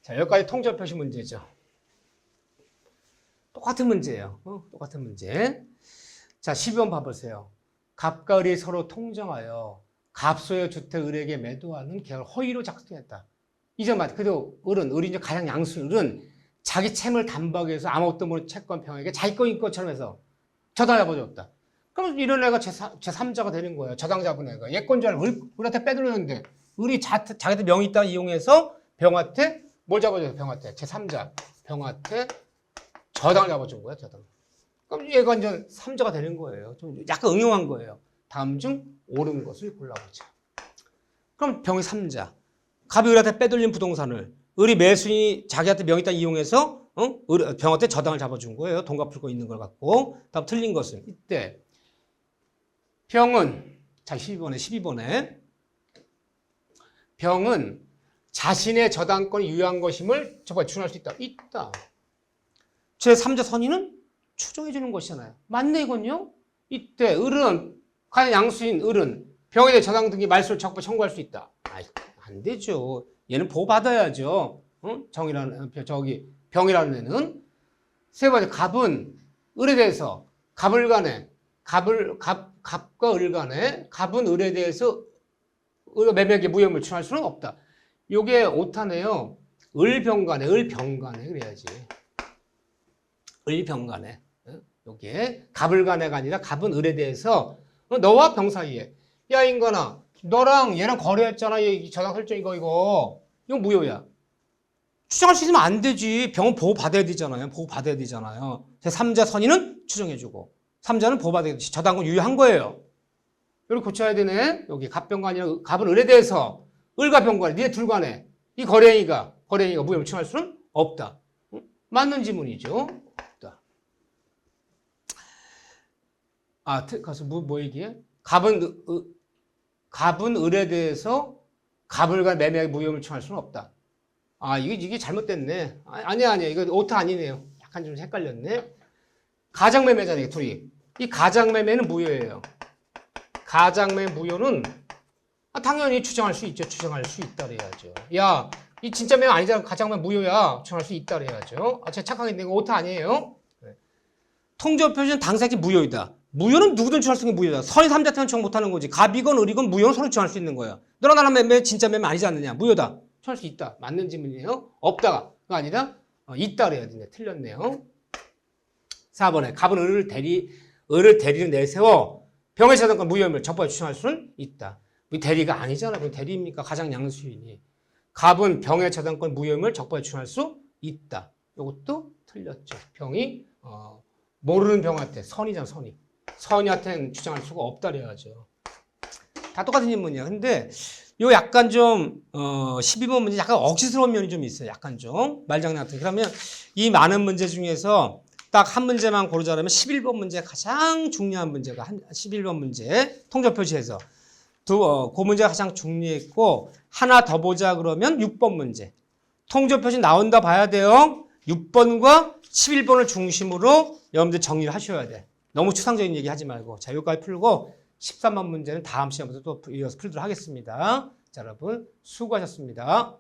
자, 여기까지 통절 표시 문제죠. 똑같은 문제예요. 똑같은 문제. 자, 12번 봐보세요. 갑과 을이 서로 통정하여 갑소의 주택 을에게 매도하는 계약을 허위로 작성했다. 이제 맞. 그래도 을이 이제 가장 양수인 을은 자기 채무를 담보하기 위해서 아무것도 모르는 채권병에게 자기 거인 것처럼 해서 저다 잡아줬다. 그럼 이런 애가 제3자가 되는 거예요. 저당 잡은 애가. 예권자를 을한테 빼돌렸는데 을이 자기한테 명의 있다 이용해서 병한테 뭘 잡아줘요? 병한테 제3자. 병한테 저당을 잡아준 거야. 저당. 그럼 얘가 이제 3자가 되는 거예요. 좀 약간 응용한 거예요. 다음 중 옳은 것을 골라보자. 그럼 병이 3자. 갑이 을한테 빼돌린 부동산을 을이 매수인이 자기한테 명의 있다 이용해서 병한테 저당을 잡아준 거예요. 돈 갚을 거 있는 걸 갖고. 다음 틀린 것은 이때 병은 자 12번에 병은 자신의 저당권이 유효한 것임을 저번에 추정할 수 있다. 있다. 제3자 선의는 추정해 주는 것이잖아요. 맞네 이건요. 이때 을은 과연 양수인 을은 병에 대해 저당 등기 말소를 적법 청구할 수 있다. 안 되죠. 얘는 보호받아야죠. 병이라는 애는. 세 번째, 갑은 을에 대해서 갑과 을 간에 갑은 을에 대해서 매매에게 무혐의를 추정할 수는 없다. 요게 오타네요. 을병간에 그래야지. 을병간에. 요게 갑을 간에가 아니라 갑은 을에 대해서 너와 병 사이에 야 인간아 너랑 얘랑 거래했잖아. 이 저당 설정 이거 무효야. 추정할 수 있으면 안 되지. 병은 보호받아야 되잖아요. 제3자 선의는 추정해주고 3자는 보호받아야 되지. 저당권 유효한 거예요. 여기 고쳐야 되네. 여기 갑병간이랑 갑은 을에 대해서 을과 병간에 니네 둘 간에 이 거래행위가 무혐의 추정할 수는 없다. 맞는 지문이죠. 없다. 가서 뭐 얘기해? 갑은 을에 대해서 갑을 간 매매하게 무혐의를 추정할 수는 없다. 이게 잘못됐네. 아니야. 이거 오타 아니네요. 약간 좀 헷갈렸네. 가장매매잖아요, 둘이. 이 가장매매는 무효예요. 가장매매 무효는 당연히 추정할 수 있죠. 추정할 수 있다 그래야죠. 야, 이 진짜 매매 아니잖아. 가장매매 무효야. 추정할 수 있다 그래야죠. 제가 착각했는데 이거 오타 아니에요. 통지업 표시는 당사자끼 무효이다. 무효는 누구든 추정할 수 있는 게 무효다. 선의 3자한테는 추정 못하는 거지. 갑이건 을이건 무효는 서로 추정할 수 있는 거야. 너랑 나랑 매매 진짜 매매 아니지 않느냐. 무효다. 추정할 수 있다. 맞는 질문이에요. 없다가 아니라 있다 그래야 되네. 틀렸네요. 4번에 갑은 을을 대리를 내세워 병의 저당권 무혐의를 적법하게 추정할 수는 있다. 대리가 아니잖아. 대리입니까? 가장 양수인이. 갑은 병의 저당권 무혐의를 적법하게 추정할 수 있다. 이것도 틀렸죠. 병이 모르는 병한테 선이잖아. 선이한테는 주장할 수가 없다 그래야죠. 다 똑같은 질문이야. 근데 요 약간 좀 12번 문제 약간 억지스러운 면이 좀 있어요. 약간 좀 말장난 같은. 그러면 이 많은 문제 중에서 딱 한 문제만 고르자면 11번 문제 가장 중요한 문제가 11번 문제 통접 표시에서 그 문제가 가장 중요했고 하나 더 보자 그러면 6번 문제. 통접 표시 나온다 봐야 돼요. 6번과 11번을 중심으로 여러분들 정리를 하셔야 돼. 너무 추상적인 얘기 하지 말고. 자, 여기까지 풀고 13번 문제는 다음 시간부터 또 이어서 풀도록 하겠습니다. 자, 여러분 수고하셨습니다.